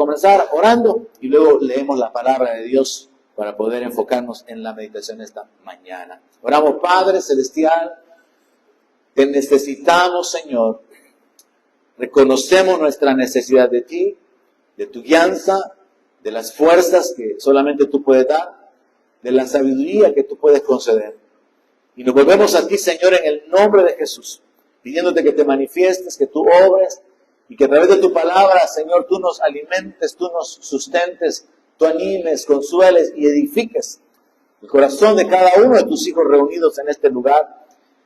comenzar orando y luego leemos la palabra de Dios para poder enfocarnos en la meditación esta mañana. Oramos, Padre Celestial, te necesitamos, Señor. Reconocemos nuestra necesidad de ti, de tu guianza, de las fuerzas que solamente tú puedes dar, de la sabiduría que tú puedes conceder. Y nos volvemos a ti, Señor, en el nombre de Jesús, pidiéndote que te manifiestes, que tú obres y que a través de tu palabra, Señor, tú nos alimentes, tú nos sustentes, tú animes, consueles y edifiques el corazón de cada uno de tus hijos reunidos en este lugar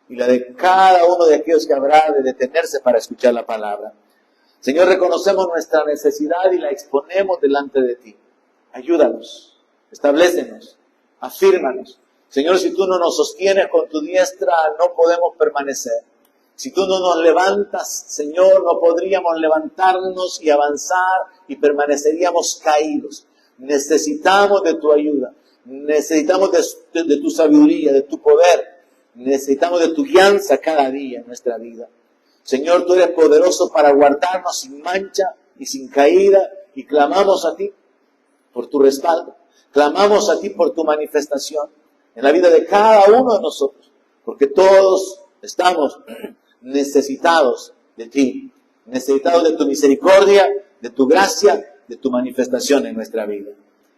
y la de cada uno de aquellos que habrá de detenerse para escuchar la palabra. Señor, reconocemos nuestra necesidad y la exponemos delante de ti. Ayúdanos, establécenos, afírmanos. Señor, si tú no nos sostienes con tu diestra, no podemos permanecer. Si tú no nos levantas, Señor, no podríamos levantarnos y avanzar y permaneceríamos caídos. Necesitamos de tu ayuda, necesitamos de tu sabiduría, de tu poder, necesitamos de tu guianza cada día en nuestra vida. Señor, tú eres poderoso para guardarnos sin mancha y sin caída, y clamamos a ti por tu respaldo, clamamos a ti por tu manifestación en la vida de cada uno de nosotros, porque todos estamos necesitados de ti, necesitados de tu misericordia, de tu gracia, de tu manifestación en nuestra vida.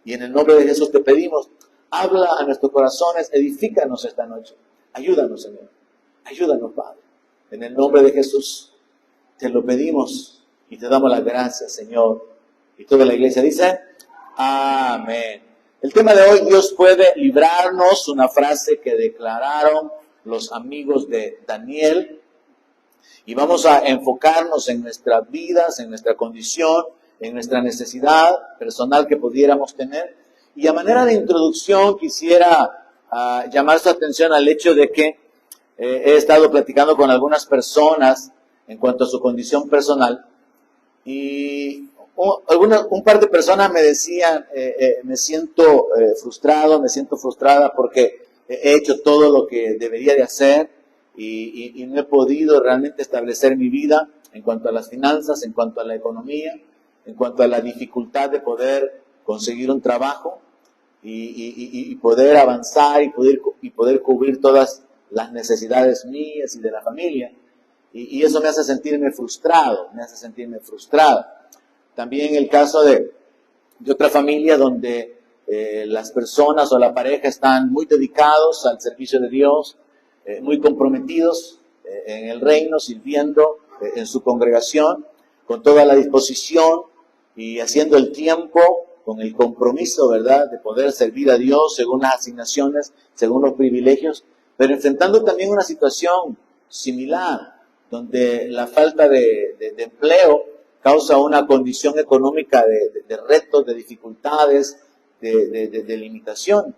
Y en el nombre de Jesús te pedimos, habla a nuestros corazones, edifícanos esta noche. Ayúdanos, Señor. Ayúdanos, Padre. En el nombre de Jesús te lo pedimos y te damos las gracias, Señor. Y toda la iglesia dice, amén. El tema de hoy, Dios puede librarnos, una frase que declararon los amigos de Daniel. Y vamos a enfocarnos en nuestras vidas, en nuestra condición, en nuestra necesidad personal que pudiéramos tener. Y a manera de introducción quisiera llamar su atención al hecho de que he estado platicando con algunas personas en cuanto a su condición personal y un par de personas me decían, me siento frustrado, me siento frustrada porque he hecho todo lo que debería de hacer y no he podido realmente establecer mi vida en cuanto a las finanzas, en cuanto a la economía, en cuanto a la dificultad de poder conseguir un trabajo y poder avanzar y poder cubrir todas las necesidades mías y de la familia. Y eso me hace sentirme frustrado, me hace sentirme frustrada. También el caso de otra familia donde las personas o la pareja están muy dedicados al servicio de Dios, muy comprometidos en el reino, sirviendo en su congregación, con toda la disposición y haciendo el tiempo, con el compromiso, ¿verdad?, de poder servir a Dios según las asignaciones, según los privilegios, pero enfrentando también una situación similar, donde la falta de empleo causa una condición económica de retos, de dificultades, de limitación.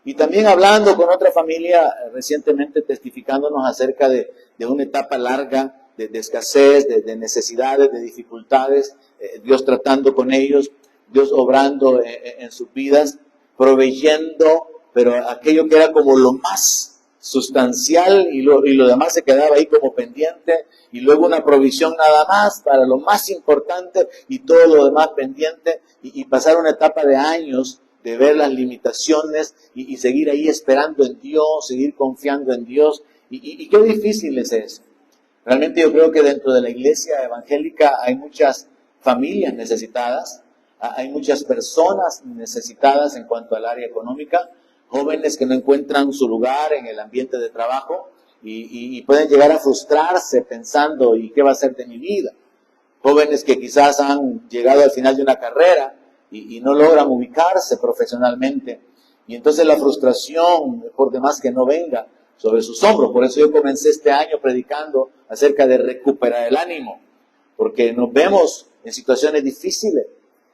Y también hablando con otra familia recientemente, testificándonos acerca de una etapa larga de escasez, de necesidades, de dificultades, Dios tratando con ellos, Dios obrando en sus vidas, proveyendo, pero aquello que era como lo más sustancial y lo demás se quedaba ahí como pendiente, y luego una provisión nada más para lo más importante y todo lo demás pendiente, y pasar una etapa de años de ver las limitaciones y seguir ahí esperando en Dios, seguir confiando en Dios, y qué difícil es eso. Realmente yo creo que dentro de la iglesia evangélica hay muchas familias necesitadas, hay muchas personas necesitadas en cuanto al área económica, jóvenes que no encuentran su lugar en el ambiente de trabajo y pueden llegar a frustrarse pensando, ¿y qué va a ser de mi vida? Jóvenes que quizás han llegado al final de una carrera y no logran ubicarse profesionalmente. Y entonces la frustración, por demás que no venga sobre sus hombros. Por eso yo comencé este año predicando acerca de recuperar el ánimo, porque nos vemos en situaciones difíciles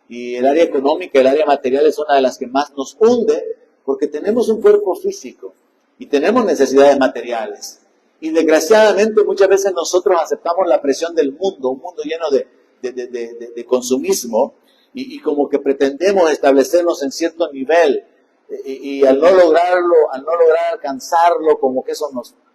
y el área económica, el área material es una de las que más nos hunde, porque tenemos un cuerpo físico y tenemos necesidades materiales. Y desgraciadamente muchas veces nosotros aceptamos la presión del mundo, un mundo lleno de consumismo, y como que pretendemos establecernos en cierto nivel, y al no lograrlo, al no lograr alcanzarlo, como que eso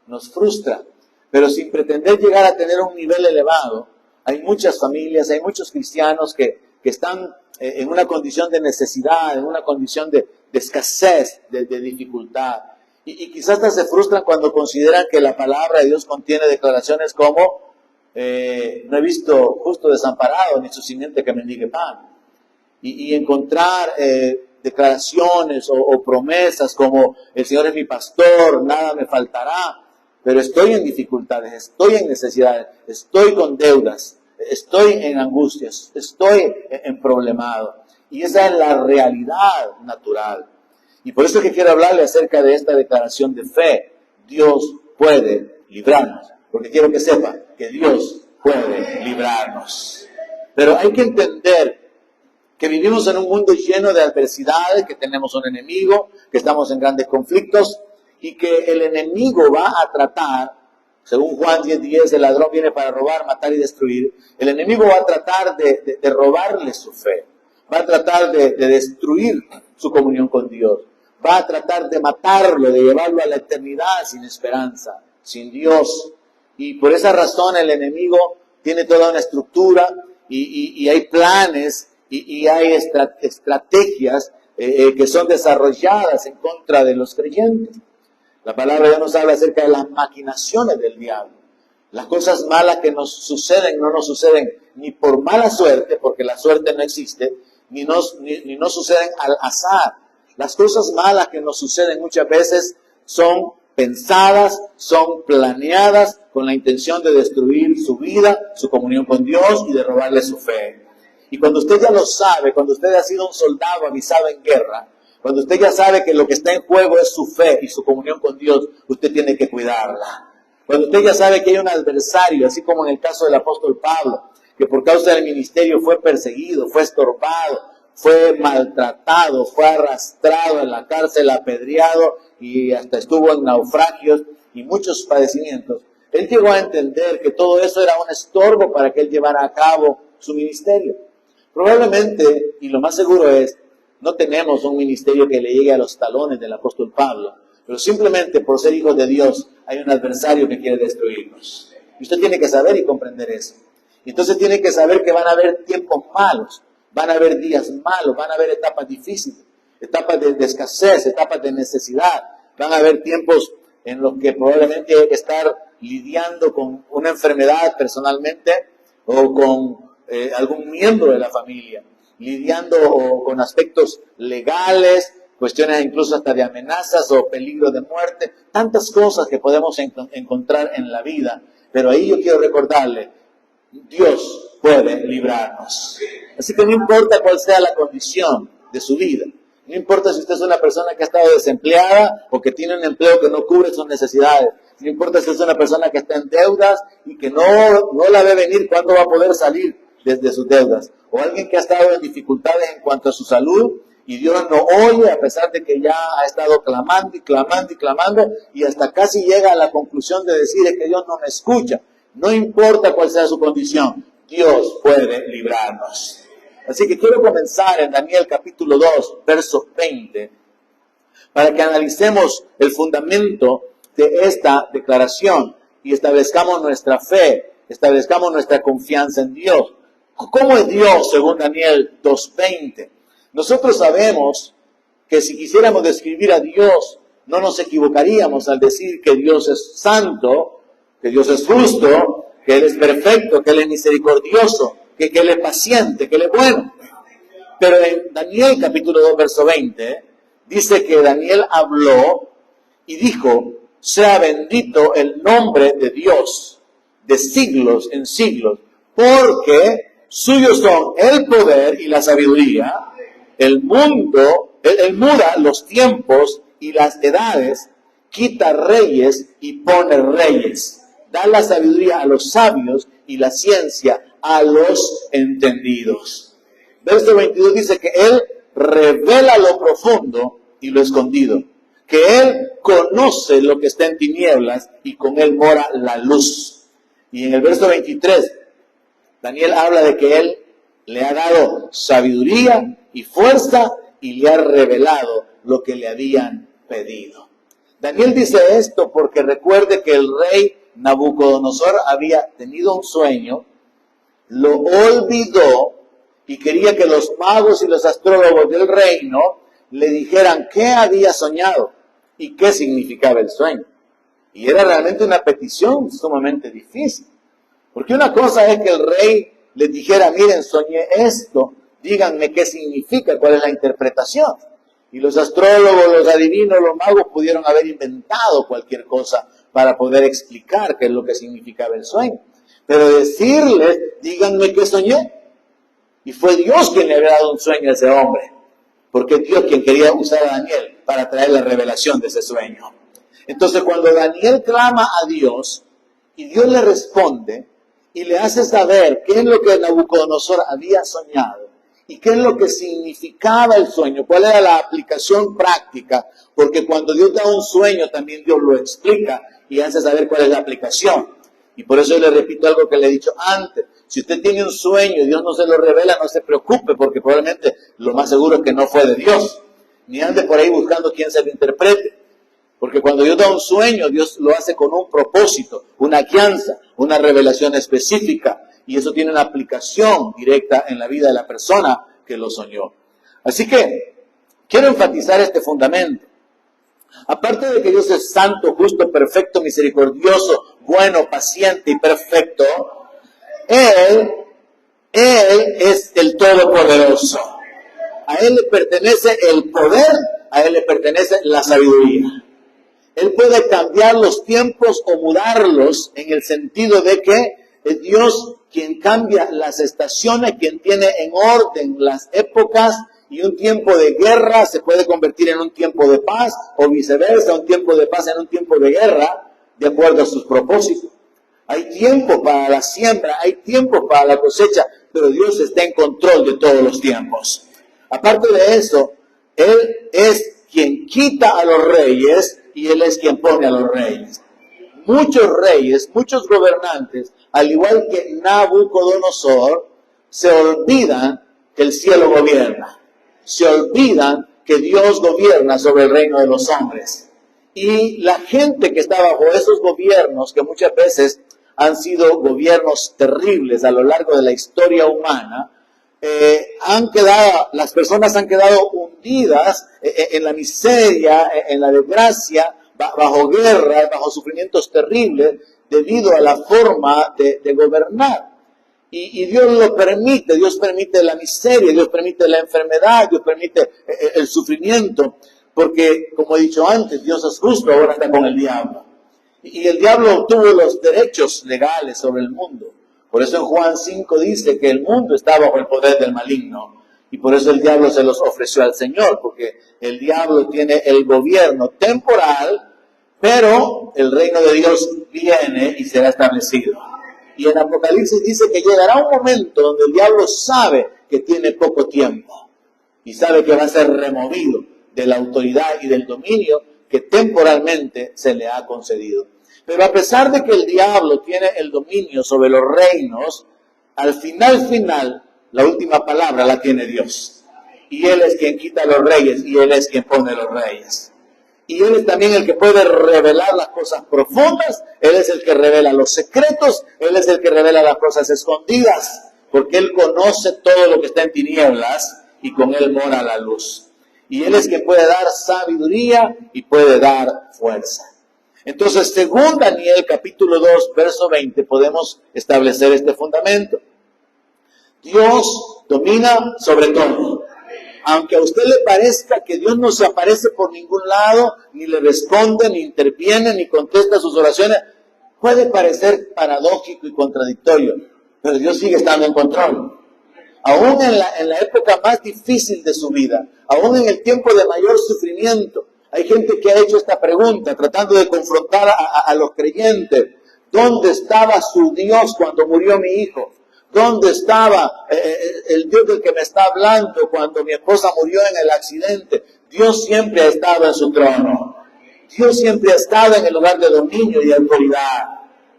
nos frustra. Pero sin pretender llegar a tener un nivel elevado, hay muchas familias, hay muchos cristianos que están en una condición de necesidad, en una condición de escasez, de dificultad. Y quizás hasta se frustran cuando consideran que la palabra de Dios contiene declaraciones como no he visto justo desamparado ni su simiente que mendigue pan. Y encontrar declaraciones o promesas como el Señor es mi pastor, nada me faltará, pero estoy en dificultades, estoy en necesidades, estoy con deudas, estoy en angustias, estoy en problemado. Y esa es la realidad natural. Y por eso es que quiero hablarle acerca de esta declaración de fe. Dios puede librarnos, porque quiero que sepa que Dios puede librarnos. Pero hay que entender que vivimos en un mundo lleno de adversidades, que tenemos un enemigo, que estamos en grandes conflictos y que el enemigo va a tratar, según Juan 10:10, el ladrón viene para robar, matar y destruir. El enemigo va a tratar de robarle su fe, va a tratar de destruir su comunión con Dios, va a tratar de matarlo, de llevarlo a la eternidad sin esperanza, sin Dios. Y por esa razón el enemigo tiene toda una estructura y hay planes y hay estrategias que son desarrolladas en contra de los creyentes. La palabra de Dios nos habla acerca de las maquinaciones del diablo. Las cosas malas que nos suceden no nos suceden ni por mala suerte, porque la suerte no existe, ni no suceden al azar. Las cosas malas que nos suceden muchas veces son pensadas, son planeadas con la intención de destruir su vida, su comunión con Dios y de robarle su fe. Y cuando usted ya lo sabe, cuando usted ha sido un soldado avisado en guerra, cuando usted ya sabe que lo que está en juego es su fe y su comunión con Dios, usted tiene que cuidarla. Cuando usted ya sabe que hay un adversario, así como en el caso del apóstol Pablo, que por causa del ministerio fue perseguido, fue estorbado, fue maltratado, fue arrastrado en la cárcel, apedreado y hasta estuvo en naufragios y muchos padecimientos. Él llegó a entender que todo eso era un estorbo para que él llevara a cabo su ministerio. Probablemente, y lo más seguro es, no tenemos un ministerio que le llegue a los talones del apóstol Pablo, pero simplemente por ser hijos de Dios hay un adversario que quiere destruirnos. Y usted tiene que saber y comprender eso. Y entonces tiene que saber que van a haber tiempos malos, van a haber días malos, van a haber etapas difíciles, etapas de escasez, etapas de necesidad. Van a haber tiempos en los que probablemente hay que estar lidiando con una enfermedad personalmente o con algún miembro de la familia, lidiando con aspectos legales, cuestiones incluso hasta de amenazas o peligro de muerte, tantas cosas que podemos encontrar en la vida. Pero ahí yo quiero recordarle, Dios puede librarnos. Así que no importa cuál sea la condición de su vida, no importa si usted es una persona que ha estado desempleada o que tiene un empleo que no cubre sus necesidades, no importa si es una persona que está en deudas y que no la ve venir cuándo va a poder salir desde sus deudas, o alguien que ha estado en dificultades en cuanto a su salud y Dios no oye a pesar de que ya ha estado clamando y clamando y clamando y hasta casi llega a la conclusión de decir que Dios no me escucha. No importa cuál sea su condición, Dios puede librarnos. Así que quiero comenzar en Daniel capítulo 2, verso 20, para que analicemos el fundamento de esta declaración y establezcamos nuestra fe, establezcamos nuestra confianza en Dios. ¿Cómo es Dios según Daniel 2:20? Nosotros sabemos que si quisiéramos describir a Dios, no nos equivocaríamos al decir que Dios es santo, que Dios es justo, que Él es perfecto, que Él es misericordioso, que Él es paciente, que Él es bueno. Pero en Daniel capítulo 2, verso 20, dice que Daniel habló y dijo, sea bendito el nombre de Dios de siglos en siglos, porque suyos son el poder y la sabiduría, el mundo, Él muda los tiempos y las edades, quita reyes y pone reyes, da la sabiduría a los sabios y la ciencia a los entendidos. Verso 22 dice que Él revela lo profundo y lo escondido, que Él conoce lo que está en tinieblas y con Él mora la luz. Y en el verso 23, Daniel habla de que Él le ha dado sabiduría y fuerza y le ha revelado lo que le habían pedido. Daniel dice esto porque recuerde que el rey Nabucodonosor había tenido un sueño, lo olvidó y quería que los magos y los astrólogos del reino le dijeran qué había soñado y qué significaba el sueño. Y era realmente una petición sumamente difícil. Porque una cosa es que el rey les dijera, miren, soñé esto, díganme qué significa, cuál es la interpretación. Y los astrólogos, los adivinos, los magos pudieron haber inventado cualquier cosa para poder explicar qué es lo que significaba el sueño. Pero decirles, díganme qué soñé. Y fue Dios quien le había dado un sueño a ese hombre. Porque es Dios quien quería usar a Daniel para traer la revelación de ese sueño. Entonces cuando Daniel clama a Dios y Dios le responde y le hace saber qué es lo que Nabucodonosor había soñado y qué es lo que significaba el sueño, cuál era la aplicación práctica, porque cuando Dios da un sueño también Dios lo explica y hace saber cuál es la aplicación. Y por eso yo le repito algo que le he dicho antes. Si usted tiene un sueño y Dios no se lo revela, no se preocupe, porque probablemente lo más seguro es que no fue de Dios. Ni ande por ahí buscando quién se lo interprete. Porque cuando Dios da un sueño, Dios lo hace con un propósito, una guianza, una revelación específica. Y eso tiene una aplicación directa en la vida de la persona que lo soñó. Así que quiero enfatizar este fundamento. Aparte de que Dios es santo, justo, perfecto, misericordioso, bueno, paciente y perfecto, Él es el Todopoderoso. A Él le pertenece el poder, a Él le pertenece la sabiduría. Él puede cambiar los tiempos o mudarlos en el sentido de que es Dios quien cambia las estaciones, quien tiene en orden las épocas, y un tiempo de guerra se puede convertir en un tiempo de paz, o viceversa, un tiempo de paz en un tiempo de guerra, de acuerdo a sus propósitos. Hay tiempo para la siembra, hay tiempo para la cosecha, pero Dios está en control de todos los tiempos. Aparte de eso, Él es quien quita a los reyes y Él es quien pone a los reyes. Muchos reyes, muchos gobernantes, al igual que Nabucodonosor, se olvidan que el cielo gobierna. Se olvidan que Dios gobierna sobre el reino de los hombres. Y la gente que está bajo esos gobiernos, que muchas veces han sido gobiernos terribles a lo largo de la historia humana, las personas han quedado hundidas en la miseria, en la desgracia, bajo guerra, bajo sufrimientos terribles, debido a la forma de gobernar. Y Dios lo permite, Dios permite la miseria, Dios permite la enfermedad, Dios permite el sufrimiento, porque, como he dicho antes, Dios es justo, ahora está con el diablo. Y el diablo obtuvo los derechos legales sobre el mundo. Por eso en Juan 5 dice que el mundo está bajo el poder del maligno. Y por eso el diablo se los ofreció al Señor, porque el diablo tiene el gobierno temporal, pero el reino de Dios viene y será establecido. Y en Apocalipsis dice que llegará un momento donde el diablo sabe que tiene poco tiempo y sabe que va a ser removido de la autoridad y del dominio que temporalmente se le ha concedido. Pero a pesar de que el diablo tiene el dominio sobre los reinos, al final, la última palabra la tiene Dios. Y Él es quien quita a los reyes y Él es quien pone los reyes. Y Él es también el que puede revelar las cosas profundas, Él es el que revela los secretos, Él es el que revela las cosas escondidas, porque Él conoce todo lo que está en tinieblas y con Él mora la luz. Y Él es quien puede dar sabiduría y puede dar fuerza. Entonces, según Daniel capítulo 2, verso 20, podemos establecer este fundamento. Dios domina sobre todo. Aunque a usted le parezca que Dios no se aparece por ningún lado, ni le responde, ni interviene, ni contesta sus oraciones, puede parecer paradójico y contradictorio, pero Dios sigue estando en control. Aún en la época más difícil de su vida, aún en el tiempo de mayor sufrimiento, hay gente que ha hecho esta pregunta, tratando de confrontar a los creyentes. ¿Dónde estaba su Dios cuando murió mi hijo? ¿Dónde estaba el Dios del que me está hablando cuando mi esposa murió en el accidente? Dios siempre ha estado en su trono. Dios siempre ha estado en el lugar de dominio y de autoridad.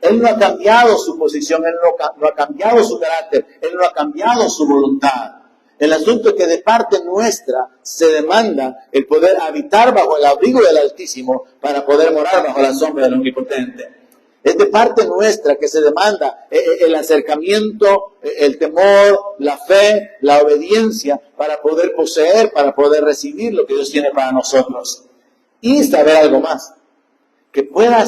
Él no ha cambiado su posición, Él no ha cambiado su carácter, Él no ha cambiado su voluntad. El asunto es que de parte nuestra se demanda el poder habitar bajo el abrigo del Altísimo para poder morar bajo la sombra del Omnipotente. Es de parte nuestra que se demanda el acercamiento, el temor, la fe, la obediencia para poder poseer, para poder recibir lo que Dios tiene para nosotros. Y saber algo más, que pueda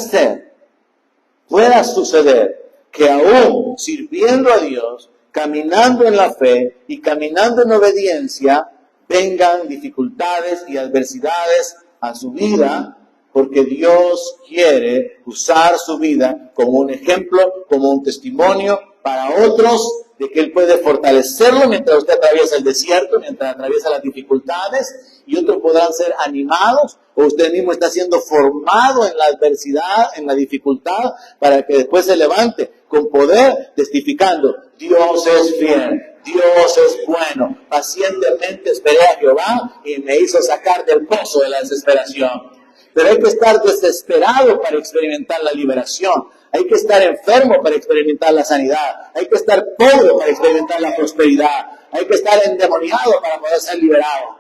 suceder que aún sirviendo a Dios, caminando en la fe y caminando en obediencia, vengan dificultades y adversidades a su vida, porque Dios quiere usar su vida como un ejemplo, como un testimonio para otros, de que Él puede fortalecerlo mientras usted atraviesa el desierto, mientras atraviesa las dificultades, y otros podrán ser animados, o usted mismo está siendo formado en la adversidad, en la dificultad, para que después se levante con poder, testificando: Dios es fiel, Dios es bueno, pacientemente esperé a Jehová y me hizo sacar del pozo de la desesperación. Pero hay que estar desesperado para experimentar la liberación. Hay que estar enfermo para experimentar la sanidad. Hay que estar pobre para experimentar la prosperidad. Hay que estar endemoniado para poder ser liberado.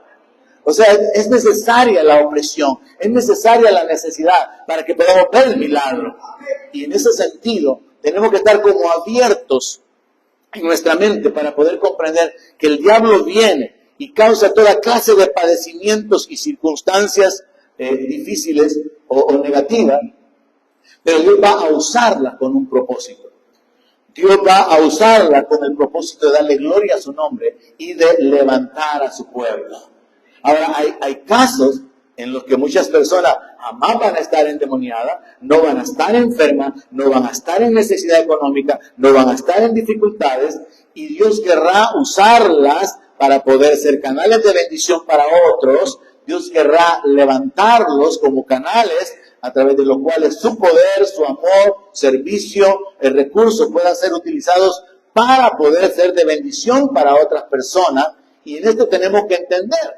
O sea, es necesaria la opresión. Es necesaria la necesidad para que podamos ver el milagro. Y en ese sentido, tenemos que estar como abiertos en nuestra mente para poder comprender que el diablo viene y causa toda clase de padecimientos y circunstancias difíciles o negativas, pero Dios va a usarla con un propósito. Dios va a usarla con el propósito de darle gloria a su nombre y de levantar a su pueblo. Ahora, hay casos en los que muchas personas jamás van a estar endemoniadas, no van a estar enfermas, no van a estar en necesidad económica, no van a estar en dificultades, y Dios querrá usarlas para poder ser canales de bendición para otros. Dios querrá levantarlos como canales a través de los cuales su poder, su amor, servicio, el recurso puedan ser utilizados para poder ser de bendición para otras personas. Y en esto tenemos que entender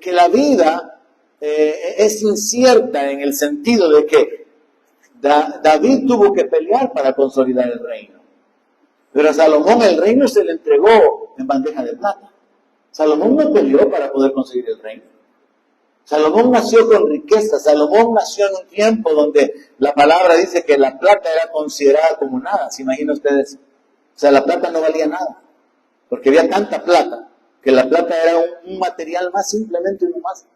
que la vida es incierta, en el sentido de que David tuvo que pelear para consolidar el reino. Pero a Salomón el reino se le entregó en bandeja de plata. Salomón no peleó para poder conseguir el reino. Salomón nació con riqueza. Salomón nació en un tiempo donde la palabra dice que la plata era considerada como nada. ¿Se imaginan ustedes? O sea, la plata no valía nada, porque había tanta plata, que la plata era un material más, simplemente uno más.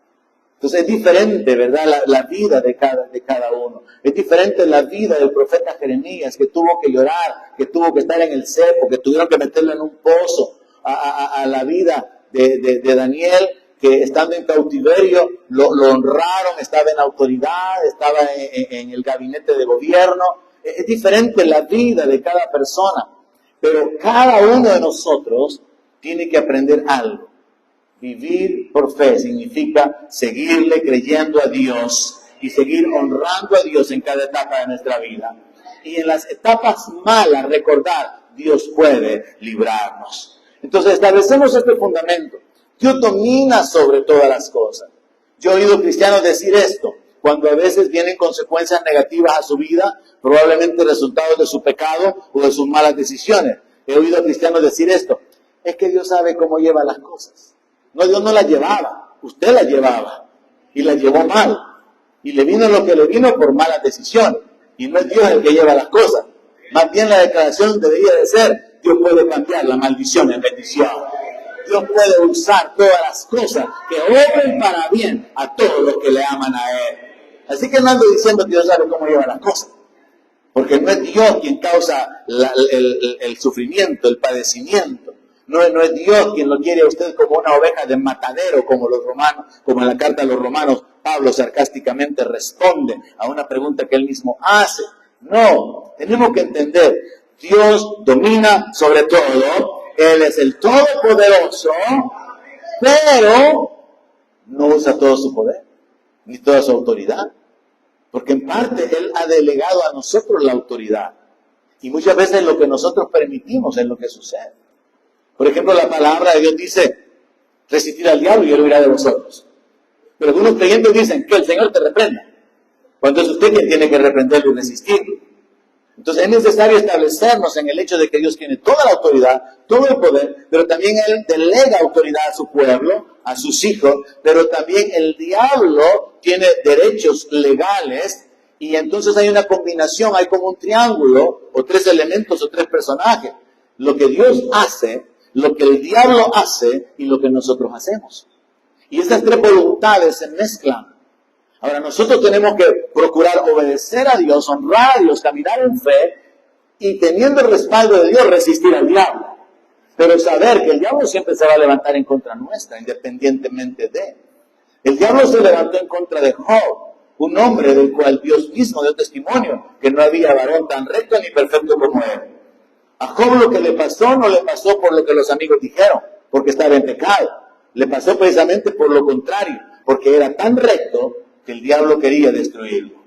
Entonces es diferente, ¿verdad? La vida de cada uno. Es diferente la vida del profeta Jeremías, que tuvo que llorar, que tuvo que estar en el cepo, que tuvieron que meterlo en un pozo. A la vida de Daniel, que estando en cautiverio lo honraron, estaba en autoridad, estaba en el gabinete de gobierno. Es diferente la vida de cada persona, pero cada uno de nosotros tiene que aprender algo. Vivir por fe significa seguirle creyendo a Dios y seguir honrando a Dios en cada etapa de nuestra vida. Y en las etapas malas, recordar, Dios puede librarnos. Entonces establecemos este fundamento. Dios domina sobre todas las cosas. Yo he oído cristianos decir esto, cuando a veces vienen consecuencias negativas a su vida, probablemente resultados de su pecado o de sus malas decisiones. He oído cristianos decir esto: es que Dios sabe cómo lleva las cosas. No, Dios no las llevaba, usted las llevaba y las llevó mal. Y le vino lo que le vino por malas decisiones. Y no es Dios el que lleva las cosas. Más bien la declaración debería de ser: Dios puede cambiar la maldición en bendición. Dios puede usar todas las cosas que obren para bien a todos los que le aman a Él. Así que no ando diciendo que Dios sabe cómo lleva las cosas, porque no es Dios quien causa el sufrimiento, el padecimiento. No es Dios quien lo quiere a usted como una oveja de matadero, como los romanos, como en la carta a los romanos, Pablo sarcásticamente responde a una pregunta que él mismo hace. No, tenemos que entender, Dios domina sobre todo. Él es el Todopoderoso, pero no usa todo su poder, ni toda su autoridad. Porque en parte Él ha delegado a nosotros la autoridad. Y muchas veces lo que nosotros permitimos es lo que sucede. Por ejemplo, la palabra de Dios dice: resistir al diablo y él huirá de vosotros. Pero algunos creyentes dicen que el Señor te reprenda, cuando es usted quien tiene que reprenderlo y resistirlo. Entonces es necesario establecernos en el hecho de que Dios tiene toda la autoridad, todo el poder, pero también Él delega autoridad a su pueblo, a sus hijos, pero también el diablo tiene derechos legales Y entonces hay una combinación, hay como un triángulo, o tres elementos, o tres personajes. Lo que Dios hace, lo que el diablo hace, y lo que nosotros hacemos. Y estas tres voluntades se mezclan. Ahora nosotros tenemos que procurar obedecer a Dios, honrar a Dios, caminar en fe, y teniendo el respaldo de Dios, resistir al diablo. Pero saber que el diablo siempre se va a levantar en contra nuestra, independientemente de. El diablo se levantó en contra de Job, un hombre del cual Dios mismo dio testimonio, que no había varón tan recto ni perfecto como él. A Job lo que le pasó no le pasó por lo que los amigos dijeron, porque estaba en pecado. Le pasó precisamente por lo contrario, porque era tan recto que el diablo quería destruirlo.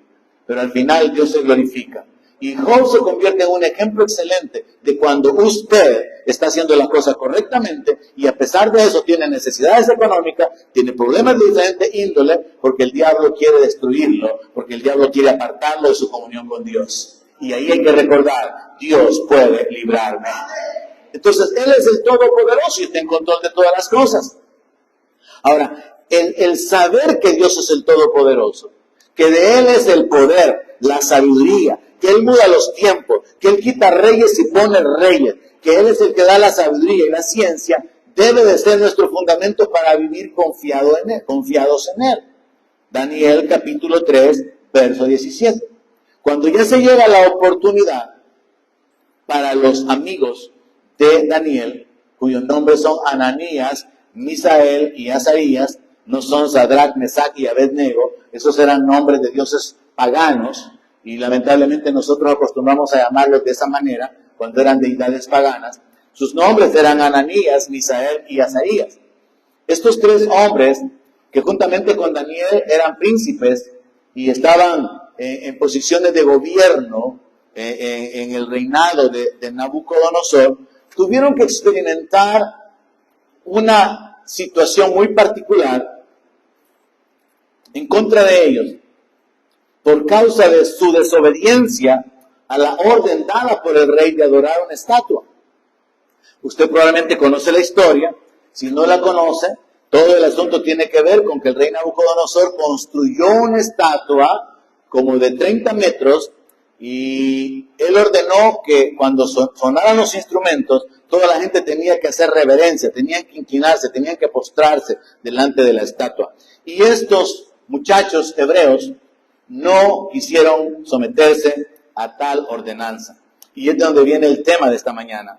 Pero al final Dios se glorifica. Y Job se convierte en un ejemplo excelente de cuando usted está haciendo las cosas correctamente y a pesar de eso tiene necesidades económicas, tiene problemas de diferente índole, porque el diablo quiere destruirlo, porque el diablo quiere apartarlo de su comunión con Dios. Y ahí hay que recordar, Dios puede librarme. Entonces, Él es el Todopoderoso y está en control de todas las cosas. Ahora, el saber que Dios es el Todopoderoso, que de Él es el poder, la sabiduría, que Él muda los tiempos, que Él quita reyes y pone reyes, que Él es el que da la sabiduría y la ciencia, debe de ser nuestro fundamento para vivir confiados en Él. Daniel capítulo 3, verso 17. Cuando ya se llega la oportunidad para los amigos de Daniel, cuyos nombres son Ananías, Misael y Azarías, no son Sadrach, Mesach y Abednego, esos eran nombres de dioses paganos, y lamentablemente nosotros acostumbramos a llamarlos de esa manera, cuando eran deidades paganas. Sus nombres eran Ananías, Misael y Azarías. Estos tres hombres, que juntamente con Daniel eran príncipes, y estaban en posiciones de gobierno, en el reinado de Nabucodonosor, tuvieron que experimentar una situación muy particular en contra de ellos, por causa de su desobediencia a la orden dada por el rey de adorar una estatua. Usted probablemente conoce la historia. Si no la conoce, todo el asunto tiene que ver con que el rey Nabucodonosor construyó una estatua como de 30 metros y él ordenó que cuando sonaran los instrumentos, toda la gente tenía que hacer reverencia, tenían que inclinarse, tenían que postrarse delante de la estatua. Y estos muchachos hebreos no quisieron someterse a tal ordenanza. Y es de donde viene el tema de esta mañana.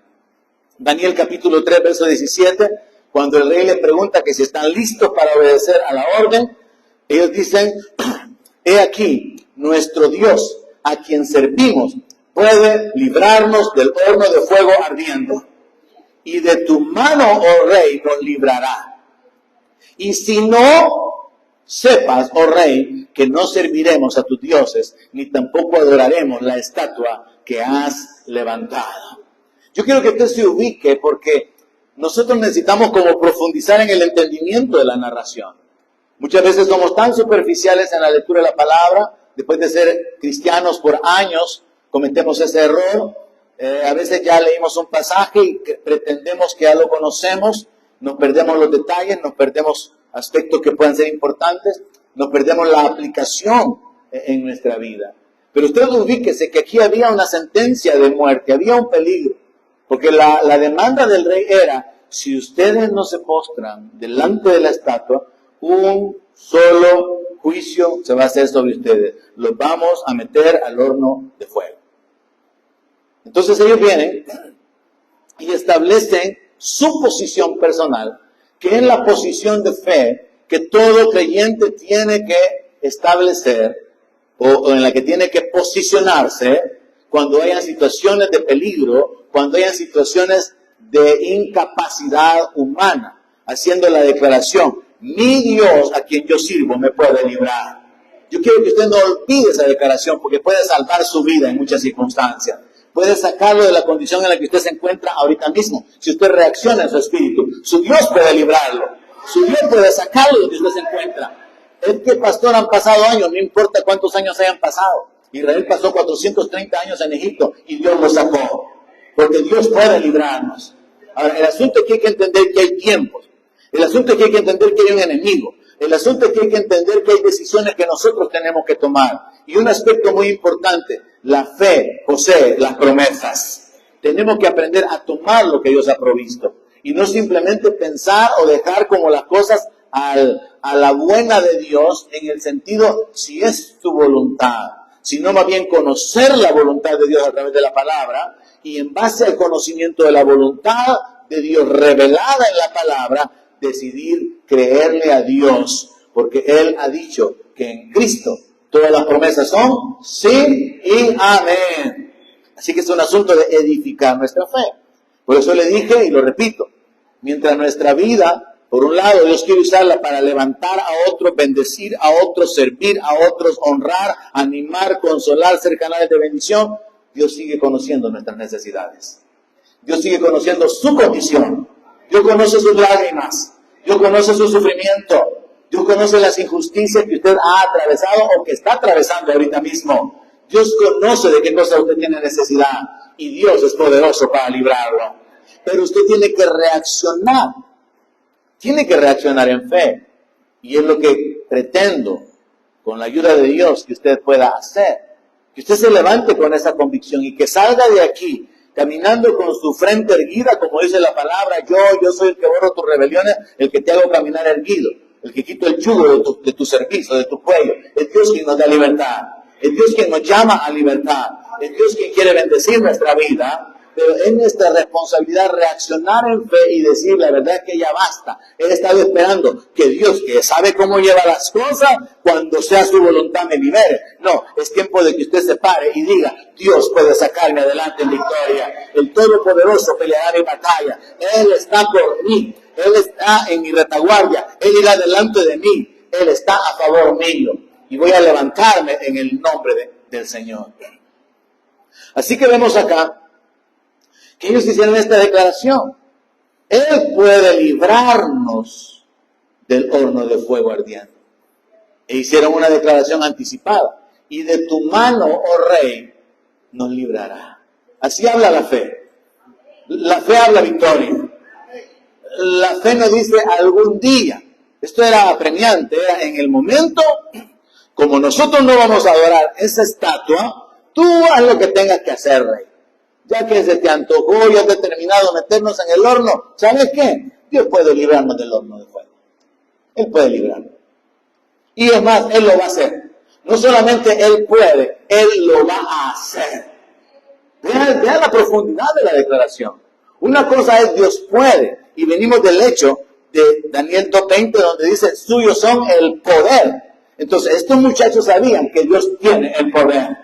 Daniel capítulo 3, verso 17, cuando el rey les pregunta que si están listos para obedecer a la orden, ellos dicen, he aquí, nuestro Dios, a quien servimos, puede librarnos del horno de fuego ardiendo, y de tu mano, oh rey, nos librará. Y si no, sepas, oh rey, que no serviremos a tus dioses, ni tampoco adoraremos la estatua que has levantado. Yo quiero que usted se ubique porque nosotros necesitamos como profundizar en el entendimiento de la narración. Muchas veces somos tan superficiales en la lectura de la palabra, después de ser cristianos por años, cometemos ese error. A veces ya leímos un pasaje y pretendemos que ya lo conocemos, nos perdemos los detalles, nos perdemos aspectos que puedan ser importantes, nos perdemos la aplicación en nuestra vida. Pero usted ubíquese que aquí había una sentencia de muerte, había un peligro, porque la demanda del rey era, si ustedes no se postran delante de la estatua, un solo juicio se va a hacer sobre ustedes, los vamos a meter al horno de fuego. Entonces ellos vienen y establecen su posición personal, que es la posición de fe que todo creyente tiene que establecer o en la que tiene que posicionarse cuando hayan situaciones de peligro, cuando hayan situaciones de incapacidad humana, haciendo la declaración, mi Dios a quien yo sirvo me puede librar. Yo quiero que usted no olvide esa declaración porque puede salvar su vida en muchas circunstancias. Puede sacarlo de la condición en la que usted se encuentra ahorita mismo. Si usted reacciona en su espíritu, su Dios puede librarlo. Su Dios puede sacarlo de donde usted se encuentra. Es que, pastor, han pasado años, no importa cuántos años hayan pasado. Israel pasó 430 años en Egipto y Dios lo sacó. Porque Dios puede librarnos. Ahora, el asunto es que hay que entender que hay tiempos. El asunto es que hay que entender que hay un enemigo. El asunto es que hay que entender que hay decisiones que nosotros tenemos que tomar. Y un aspecto muy importante, la fe posee las promesas. Tenemos que aprender a tomar lo que Dios ha provisto y no simplemente pensar o dejar como las cosas a la buena de Dios en el sentido si es tu voluntad, sino más bien conocer la voluntad de Dios a través de la palabra y en base al conocimiento de la voluntad de Dios revelada en la palabra, decidir creerle a Dios, porque Él ha dicho que en Cristo todas las promesas son sí y amén. Así que es un asunto de edificar nuestra fe. Por eso le dije y lo repito, mientras nuestra vida, por un lado, Dios quiere usarla para levantar a otros, bendecir a otros, servir a otros, honrar, animar, consolar, ser canales de bendición, Dios sigue conociendo nuestras necesidades. Dios sigue conociendo su condición. Dios conoce sus lágrimas. Dios conoce su sufrimiento. Dios conoce las injusticias que usted ha atravesado o que está atravesando ahorita mismo. Dios conoce de qué cosa usted tiene necesidad y Dios es poderoso para librarlo. Pero usted tiene que reaccionar. Tiene que reaccionar en fe. Y es lo que pretendo, con la ayuda de Dios, que usted pueda hacer. Que usted se levante con esa convicción y que salga de aquí caminando con su frente erguida, como dice la palabra, yo soy el que borro tus rebeliones, el que te hago caminar erguido, el que quito el yugo de tu servicio, de tu cuello. Es Dios quien nos da libertad. Es Dios quien nos llama a libertad. Es Dios quien quiere bendecir nuestra vida. Pero es nuestra responsabilidad reaccionar en fe y decir la verdad es que ya basta. He estado esperando que Dios, que sabe cómo lleva las cosas, cuando sea su voluntad me libere. No, es tiempo de que usted se pare y diga, Dios puede sacarme adelante en victoria. El Todopoderoso peleará mi batalla. Él está por mí. Él está en mi retaguardia. Él irá delante de mí. Él está a favor mío. Y voy a levantarme en el nombre del Señor. Así que vemos acá que ellos hicieron esta declaración. Él puede librarnos del horno de fuego ardiente. E hicieron una declaración anticipada. Y de tu mano, oh rey, nos librará. Así habla la fe. La fe habla victoria. La fe nos dice algún día. Esto era apremiante, era en el momento, como nosotros no vamos a adorar esa estatua, tú haz lo que tengas que hacer, rey. Ya que se te antojó, ya te ha terminado meternos en el horno, ¿sabes qué? Dios puede librarnos del horno de fuego. Él puede librarnos. Y es más, Él lo va a hacer. No solamente Él puede, Él lo va a hacer. Vean la profundidad de la declaración. Una cosa es Dios puede, y venimos del hecho de Daniel 2:20, donde dice, suyos son el poder. Entonces, estos muchachos sabían que Dios tiene el poder.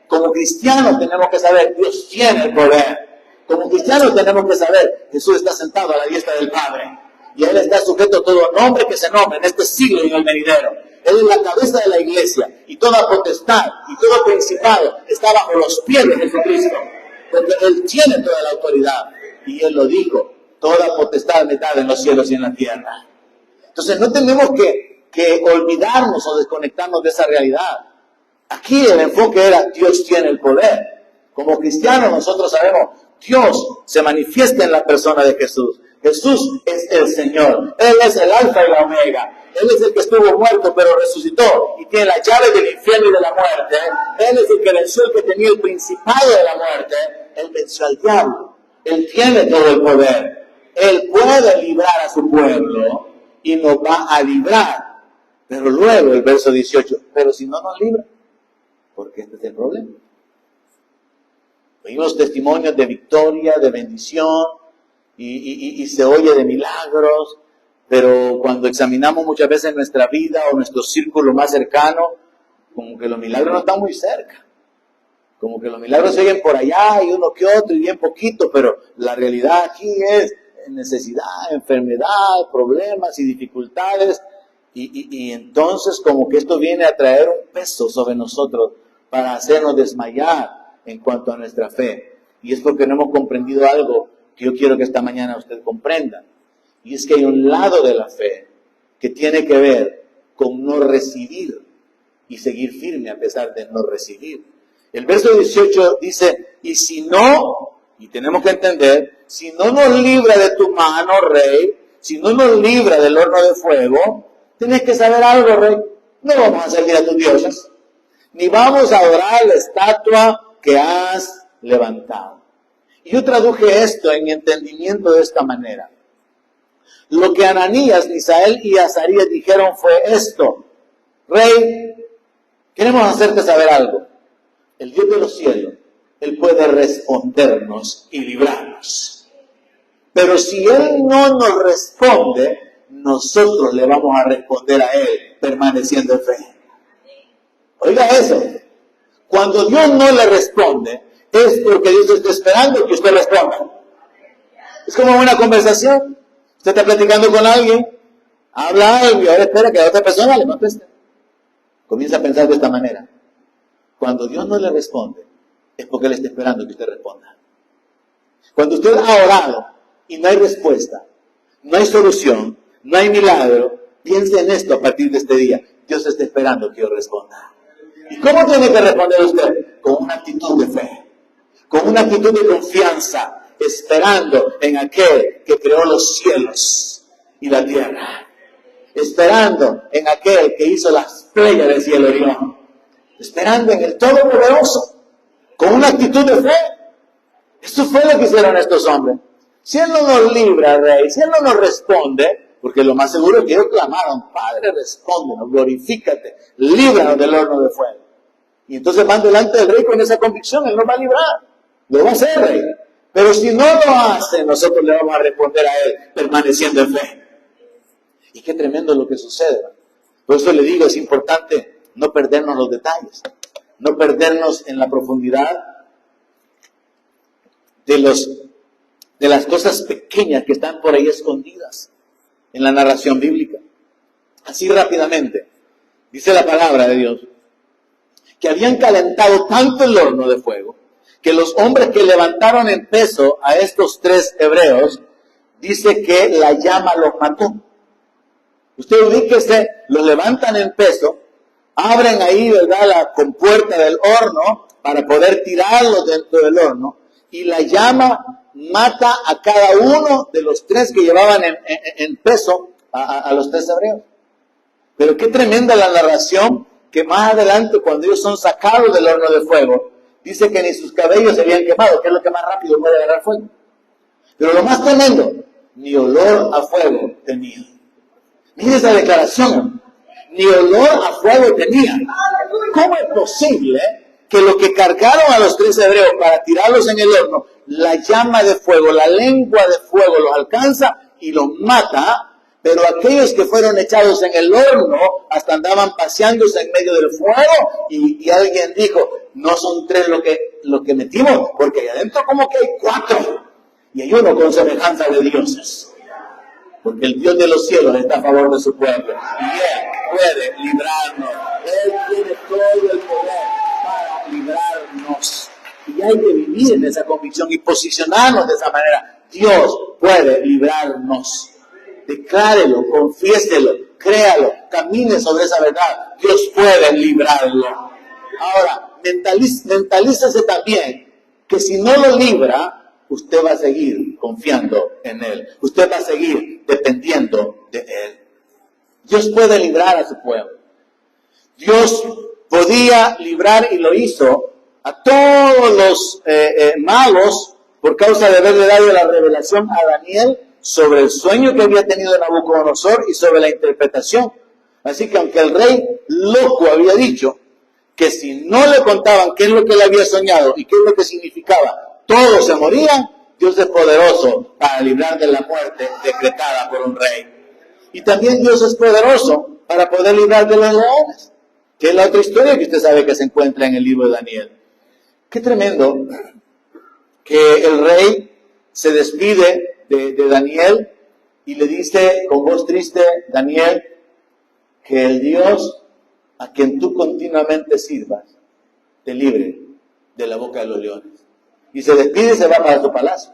Como cristianos tenemos que saber, Dios tiene el poder. Como cristianos tenemos que saber, Jesús está sentado a la diestra del Padre. Y Él está sujeto a todo nombre que se nombre en este siglo y en el venidero. Él es la cabeza de la iglesia. Y toda potestad y todo principado está bajo los pies de Jesucristo. Porque Él tiene toda la autoridad. Y Él lo dijo, toda potestad me da en los cielos y en la tierra. Entonces no tenemos que olvidarnos o desconectarnos de esa realidad. Aquí el enfoque era, Dios tiene el poder. Como cristianos nosotros sabemos, Dios se manifiesta en la persona de Jesús. Jesús es el Señor. Él es el alfa y la omega. Él es el que estuvo muerto pero resucitó y tiene las llaves del infierno y de la muerte. Él es el que venció, el que tenía el principado de la muerte. Él venció al diablo. Él tiene todo el poder. Él puede librar a su pueblo y nos va a librar. Pero luego el verso 18, pero si no nos libra, porque este es el problema. Oímos testimonios de victoria, de bendición, y se oye de milagros, pero cuando examinamos muchas veces nuestra vida o nuestro círculo más cercano, como que los milagros no están muy cerca. Como que los milagros se oyen por allá y uno que otro y bien poquito, pero la realidad aquí es necesidad, enfermedad, problemas y dificultades. Y entonces como que esto viene a traer un peso sobre nosotros para hacernos desmayar en cuanto a nuestra fe. Y es porque no hemos comprendido algo que yo quiero que esta mañana usted comprenda. Y es que hay un lado de la fe que tiene que ver con no recibir y seguir firme a pesar de no recibir. El verso 18 dice, y si no, y tenemos que entender, si no nos libra de tu mano, rey, si no nos libra del horno de fuego, tienes que saber algo, rey, no vamos a servir a tus dioses. ni vamos a adorar la estatua que has levantado. Y yo traduje esto en mi entendimiento de esta manera. Lo que Ananías, Misael y Azarías dijeron fue esto: Rey, queremos hacerte saber algo. El Dios de los cielos, Él puede respondernos y librarnos. Pero si Él no nos responde, nosotros le vamos a responder a Él permaneciendo en fe. Oiga eso. Cuando Dios no le responde, es porque Dios está esperando que usted responda. Es como una conversación. Usted está platicando con alguien, habla algo y ahora espera que la otra persona le conteste. Comienza a pensar de esta manera. Cuando Dios no le responde, es porque Él está esperando que usted responda. Cuando usted ha orado y no hay respuesta, no hay solución, no hay milagro, piense en esto a partir de este día. Dios está esperando que yo responda. ¿Y cómo tiene que responder usted? Con una actitud de fe, con una actitud de confianza, esperando en aquel que creó los cielos y la tierra, esperando en aquel que hizo las Pléyades y el Orión, esperando en el Todopoderoso, con una actitud de fe. Esto fue lo que hicieron estos hombres. Si Él no nos libra, Rey, si Él no nos responde, porque lo más seguro es que ellos clamaron: Padre, respóndenos, glorifícate, líbranos del horno de fuego. Y entonces van delante del Rey con esa convicción: Él nos va a librar, lo va a hacer, Rey. Pero si no lo hace, nosotros le vamos a responder a Él permaneciendo en fe. Y qué tremendo lo que sucede. Por eso le digo, es importante no perdernos los detalles, no perdernos en la profundidad de las cosas pequeñas que están por ahí escondidas en la narración bíblica. Así rápidamente, dice la palabra de Dios, que habían calentado tanto el horno de fuego, que los hombres que levantaron en peso a estos 3 hebreos, dice que la llama los mató. Usted ubíquese, los levantan en peso, abren ahí, ¿verdad?, la compuerta del horno para poder tirarlos dentro del horno, y la llama mata a cada uno de los 3 que llevaban en peso a los 3 hebreos. Pero qué tremenda la narración, que más adelante, cuando ellos son sacados del horno de fuego, dice que ni sus cabellos se habían quemado, que es lo que más rápido puede agarrar fuego. Pero lo más tremendo, ni olor a fuego tenía. Mire esa declaración, ni olor a fuego tenía. ¿Cómo es posible que lo que cargaron a los 3 hebreos para tirarlos en el horno, la llama de fuego, la lengua de fuego los alcanza y los mata? Pero aquellos que fueron echados en el horno hasta andaban paseándose en medio del fuego, y alguien dijo: no son 3 lo que metimos, porque ahí adentro como que hay 4 y hay uno con semejanza de dioses, porque el Dios de los cielos está a favor de su pueblo y Él puede librarnos. Él tiene todo el poder para librarnos, y hay que vivir en esa convicción y posicionarnos de esa manera. Dios puede librarnos. Declárelo, confiéselo, créalo, camine sobre esa verdad. Dios puede librarlo. Ahora, mentalícese también que si no lo libra, usted va a seguir confiando en Él. Usted va a seguir dependiendo de Él. Dios puede librar a su pueblo. Dios podía librar, y lo hizo, a todos los magos por causa de haberle dado la revelación a Daniel sobre el sueño que había tenido Nabucodonosor y sobre la interpretación. Así que aunque el rey loco había dicho que si no le contaban qué es lo que él había soñado y qué es lo que significaba, todos se morían, Dios es poderoso para librar de la muerte decretada por un rey. Y también Dios es poderoso para poder librar de los leones, que es la otra historia que usted sabe que se encuentra en el libro de Daniel. Qué tremendo que el rey se despide de Daniel y le dice con voz triste: Daniel, que el Dios a quien tú continuamente sirvas te libre de la boca de los leones. Y se despide y se va para su palacio.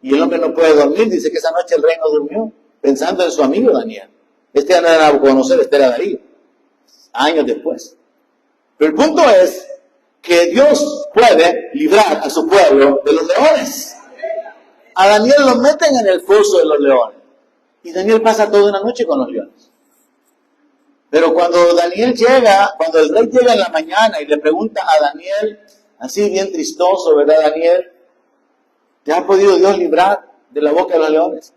Y el hombre no puede dormir, dice que esa noche el rey no durmió, pensando en su amigo Daniel. Este ya no era Nabucodonosor, este era Darío, años después. Pero el punto es que Dios puede librar a su pueblo de los leones. A Daniel lo meten en el foso de los leones, y Daniel pasa toda una noche con los leones. Pero cuando cuando el rey llega en la mañana y le pregunta a Daniel, así bien tristoso, ¿verdad, Daniel? ¿Te ha podido Dios librar de la boca de los leones?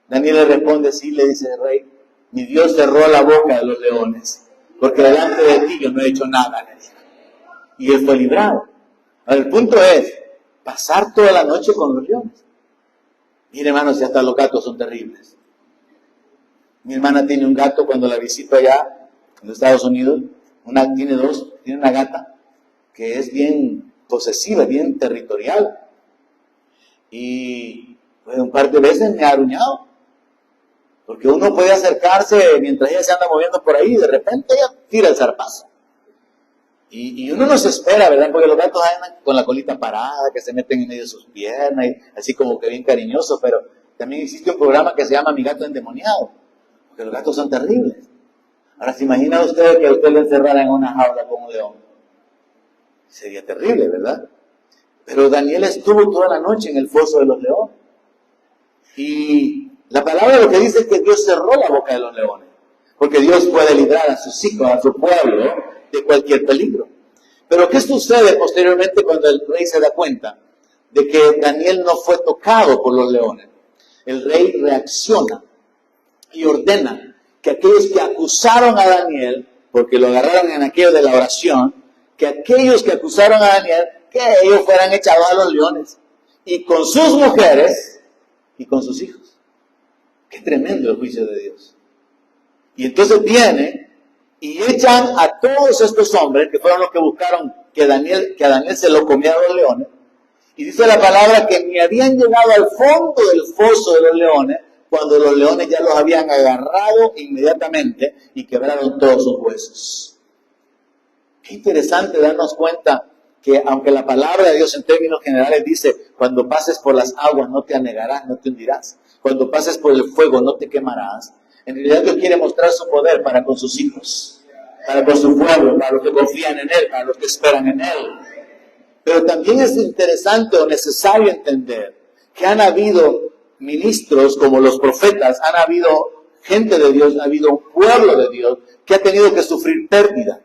Daniel le responde, sí, le dice el rey, mi Dios cerró la boca de los leones, porque delante de ti yo no he hecho nada. Y él fue librado. Ahora, el punto es, pasar toda la noche con los leones. Mire, hermanos, si hasta los gatos son terribles. Mi hermana tiene un gato cuando la visito allá en los Estados Unidos. Tiene una gata que es bien posesiva, bien territorial. Y pues, un par de veces me ha aruñado. Porque uno puede acercarse mientras ella se anda moviendo por ahí y de repente ella tira el zarpazo. Y uno no se espera, ¿verdad? Porque los gatos andan con la colita parada, que se meten en medio de sus piernas, y así como que bien cariñosos, pero también existe un programa que se llama Mi Gato Endemoniado, porque los gatos son terribles. Ahora, ¿se imagina usted que a usted le encerrara en una jaula con un león? Sería terrible, ¿verdad? Pero Daniel estuvo toda la noche en el foso de los leones. Y la palabra lo que dice es que Dios cerró la boca de los leones, porque Dios puede librar a sus hijos, a su pueblo, de cualquier peligro. Pero ¿qué sucede posteriormente cuando el rey se da cuenta de que Daniel no fue tocado por los leones? El rey reacciona y ordena que aquellos que acusaron a Daniel, porque lo agarraron en aquello de la oración, que aquellos que acusaron a Daniel, que ellos fueran echados a los leones, y con sus mujeres y con sus hijos. Qué tremendo el juicio de Dios. Y entonces viene y echan a todos estos hombres, que fueron los que buscaron que a Daniel se lo comieran los leones. Y dice la palabra que ni habían llegado al fondo del foso de los leones, cuando los leones ya los habían agarrado inmediatamente y quebraron todos sus huesos. Qué interesante darnos cuenta que aunque la palabra de Dios en términos generales dice, cuando pases por las aguas no te anegarás, no te hundirás. Cuando pases por el fuego no te quemarás. En realidad Dios quiere mostrar su poder para con sus hijos, para con su pueblo, para los que confían en Él, para los que esperan en Él. Pero también es interesante o necesario entender que han habido ministros como los profetas, han habido gente de Dios, ha habido un pueblo de Dios que ha tenido que sufrir pérdida,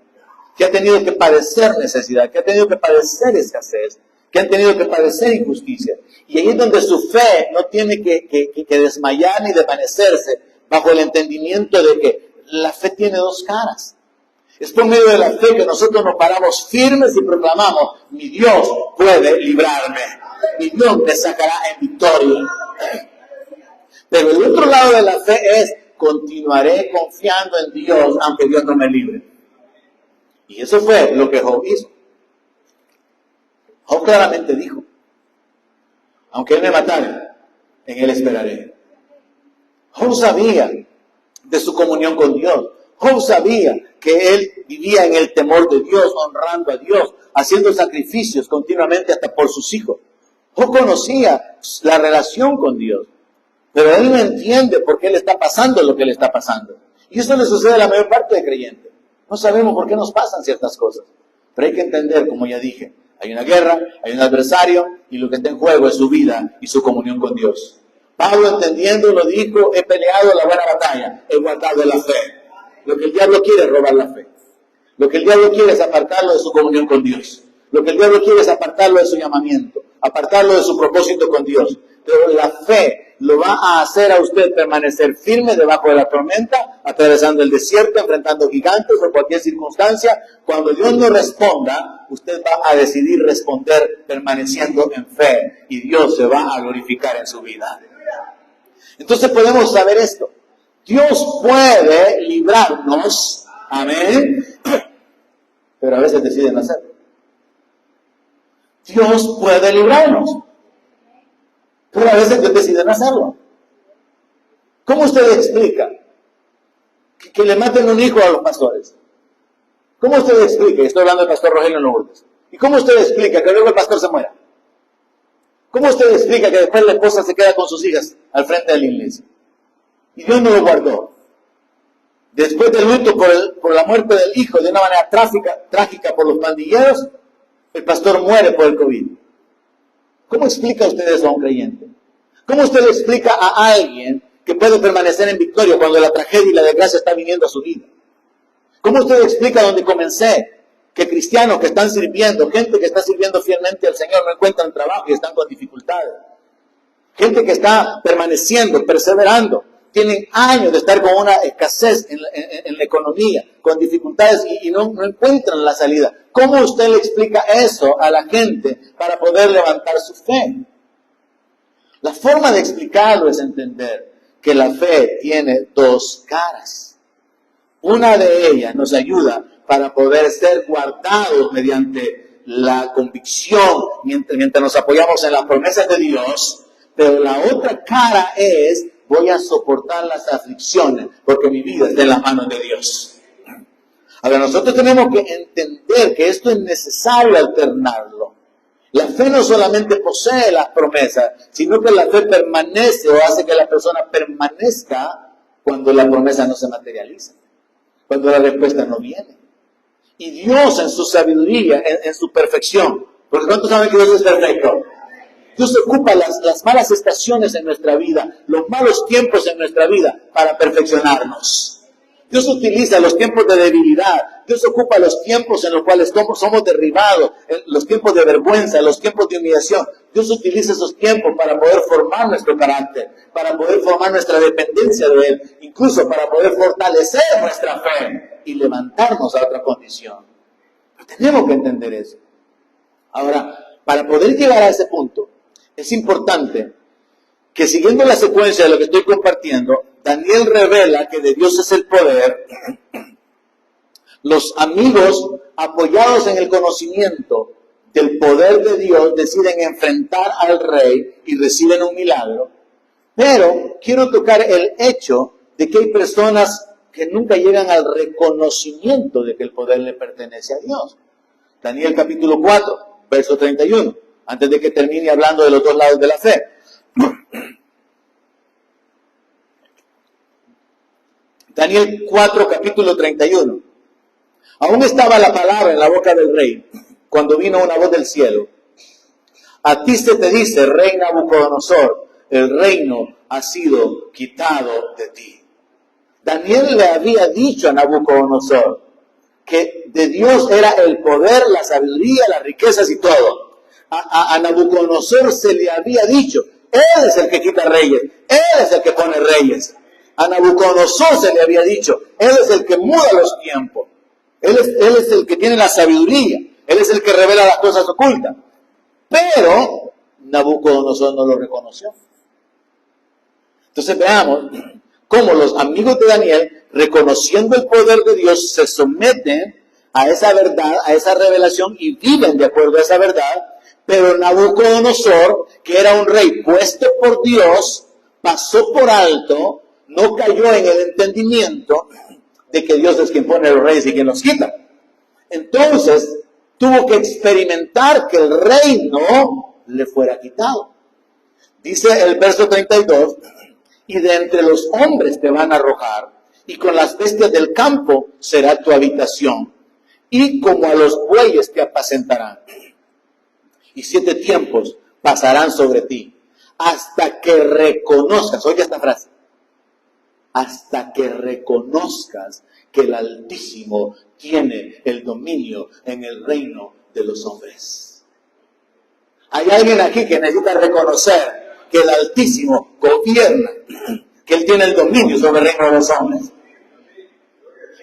que ha tenido que padecer necesidad, que ha tenido que padecer escasez, que han tenido que padecer injusticia. Y ahí es donde su fe no tiene que desmayar ni desvanecerse, bajo el entendimiento de que la fe tiene dos caras. Es por medio de la fe que nosotros nos paramos firmes y proclamamos, mi Dios puede librarme, mi Dios me sacará en victoria. Pero el otro lado de la fe es, continuaré confiando en Dios, aunque Dios no me libre. Y eso fue lo que Job hizo. Job claramente dijo, aunque Él me matara, en Él esperaré. Job sabía de su comunión con Dios. Job sabía que él vivía en el temor de Dios, honrando a Dios, haciendo sacrificios continuamente hasta por sus hijos. Job conocía la relación con Dios, pero él no entiende por qué le está pasando lo que le está pasando. Y eso le sucede a la mayor parte de creyentes. No sabemos por qué nos pasan ciertas cosas, pero hay que entender, como ya dije, hay una guerra, hay un adversario, y lo que está en juego es su vida y su comunión con Dios. Pablo, entendiendo, lo dijo, he peleado la buena batalla, he guardado la fe. Lo que el diablo quiere es robar la fe. Lo que el diablo quiere es apartarlo de su comunión con Dios. Lo que el diablo quiere es apartarlo de su llamamiento, apartarlo de su propósito con Dios. Pero la fe lo va a hacer a usted permanecer firme debajo de la tormenta, atravesando el desierto, enfrentando gigantes o cualquier circunstancia. Cuando Dios no responda, usted va a decidir responder permaneciendo en fe y Dios se va a glorificar en su vida. Entonces podemos saber esto. Dios puede librarnos, amén, pero a veces decide no hacerlo. Dios puede librarnos, pero a veces Dios decide no hacerlo. ¿Cómo usted explica que le maten un hijo a los pastores? ¿Cómo usted explica? Estoy hablando del pastor Rogelio Lourdes. ¿Y cómo usted explica que luego el pastor se muera? ¿Cómo usted explica que después la esposa se queda con sus hijas al frente de la iglesia? Y Dios no lo guardó. Después del luto por la muerte del hijo, de una manera trágica por los pandilleros, el pastor muere por el COVID. ¿Cómo explica usted eso a un creyente? ¿Cómo usted le explica a alguien que puede permanecer en victoria cuando la tragedia y la desgracia está viniendo a su vida? ¿Cómo usted explica donde comencé? Que cristianos que están sirviendo, gente que está sirviendo fielmente al Señor, no encuentran trabajo y están con dificultades. Gente que está permaneciendo, perseverando, tienen años de estar con una escasez en la economía, con dificultades y no encuentran la salida. ¿Cómo usted le explica eso a la gente para poder levantar su fe? La forma de explicarlo es entender que la fe tiene dos caras. Una de ellas nos ayuda para poder ser guardados mediante la convicción, mientras nos apoyamos en las promesas de Dios, pero la otra cara es, voy a soportar las aflicciones, porque mi vida está en las manos de Dios. Ahora, nosotros tenemos que entender que esto es necesario alternarlo. La fe no solamente posee las promesas, sino que la fe permanece o hace que la persona permanezca cuando la promesa no se materializa, cuando la respuesta no viene. Y Dios en su sabiduría, en su perfección, porque ¿cuántos saben que Dios es perfecto? Dios ocupa las malas estaciones en nuestra vida, los malos tiempos en nuestra vida para perfeccionarnos. Dios utiliza los tiempos de debilidad, Dios ocupa los tiempos en los cuales somos derribados, los tiempos de vergüenza, los tiempos de humillación. Dios utiliza esos tiempos para poder formar nuestro carácter, para poder formar nuestra dependencia de Él, incluso para poder fortalecer nuestra fe y levantarnos a otra condición. Pero tenemos que entender eso. Ahora, para poder llegar a ese punto, es importante que siguiendo la secuencia de lo que estoy compartiendo, Daniel revela que de Dios es el poder. Los amigos, apoyados en el conocimiento del poder de Dios, deciden enfrentar al rey y reciben un milagro. Pero quiero tocar el hecho de que hay personas que nunca llegan al reconocimiento de que el poder le pertenece a Dios. Daniel capítulo 4, verso 31, antes de que termine hablando de los dos lados de la fe. Daniel 4, capítulo 31. Aún estaba la palabra en la boca del rey, cuando vino una voz del cielo. A ti se te dice, rey Nabucodonosor, el reino ha sido quitado de ti. Daniel le había dicho a Nabucodonosor que de Dios era el poder, la sabiduría, las riquezas y todo. A Nabucodonosor se le había dicho, él es el que quita reyes, él es el que pone reyes. A Nabucodonosor se le había dicho, él es el que muda los tiempos, él es el que tiene la sabiduría, él es el que revela las cosas ocultas. Pero Nabucodonosor no lo reconoció. Entonces veamos cómo los amigos de Daniel, reconociendo el poder de Dios, se someten a esa verdad, a esa revelación y viven de acuerdo a esa verdad. Pero Nabucodonosor, que era un rey puesto por Dios, pasó por alto, no cayó en el entendimiento de que Dios es quien pone los reyes y quien los quita. Entonces, tuvo que experimentar que el reino le fuera quitado. Dice el verso 32, y de entre los hombres te van a arrojar, y con las bestias del campo será tu habitación, y como a los bueyes te apacentarán. Y 7 tiempos pasarán sobre ti, hasta que reconozcas, oye esta frase, hasta que reconozcas que el Altísimo tiene el dominio en el reino de los hombres. Hay alguien aquí que necesita reconocer que el Altísimo gobierna, que Él tiene el dominio sobre el reino de los hombres.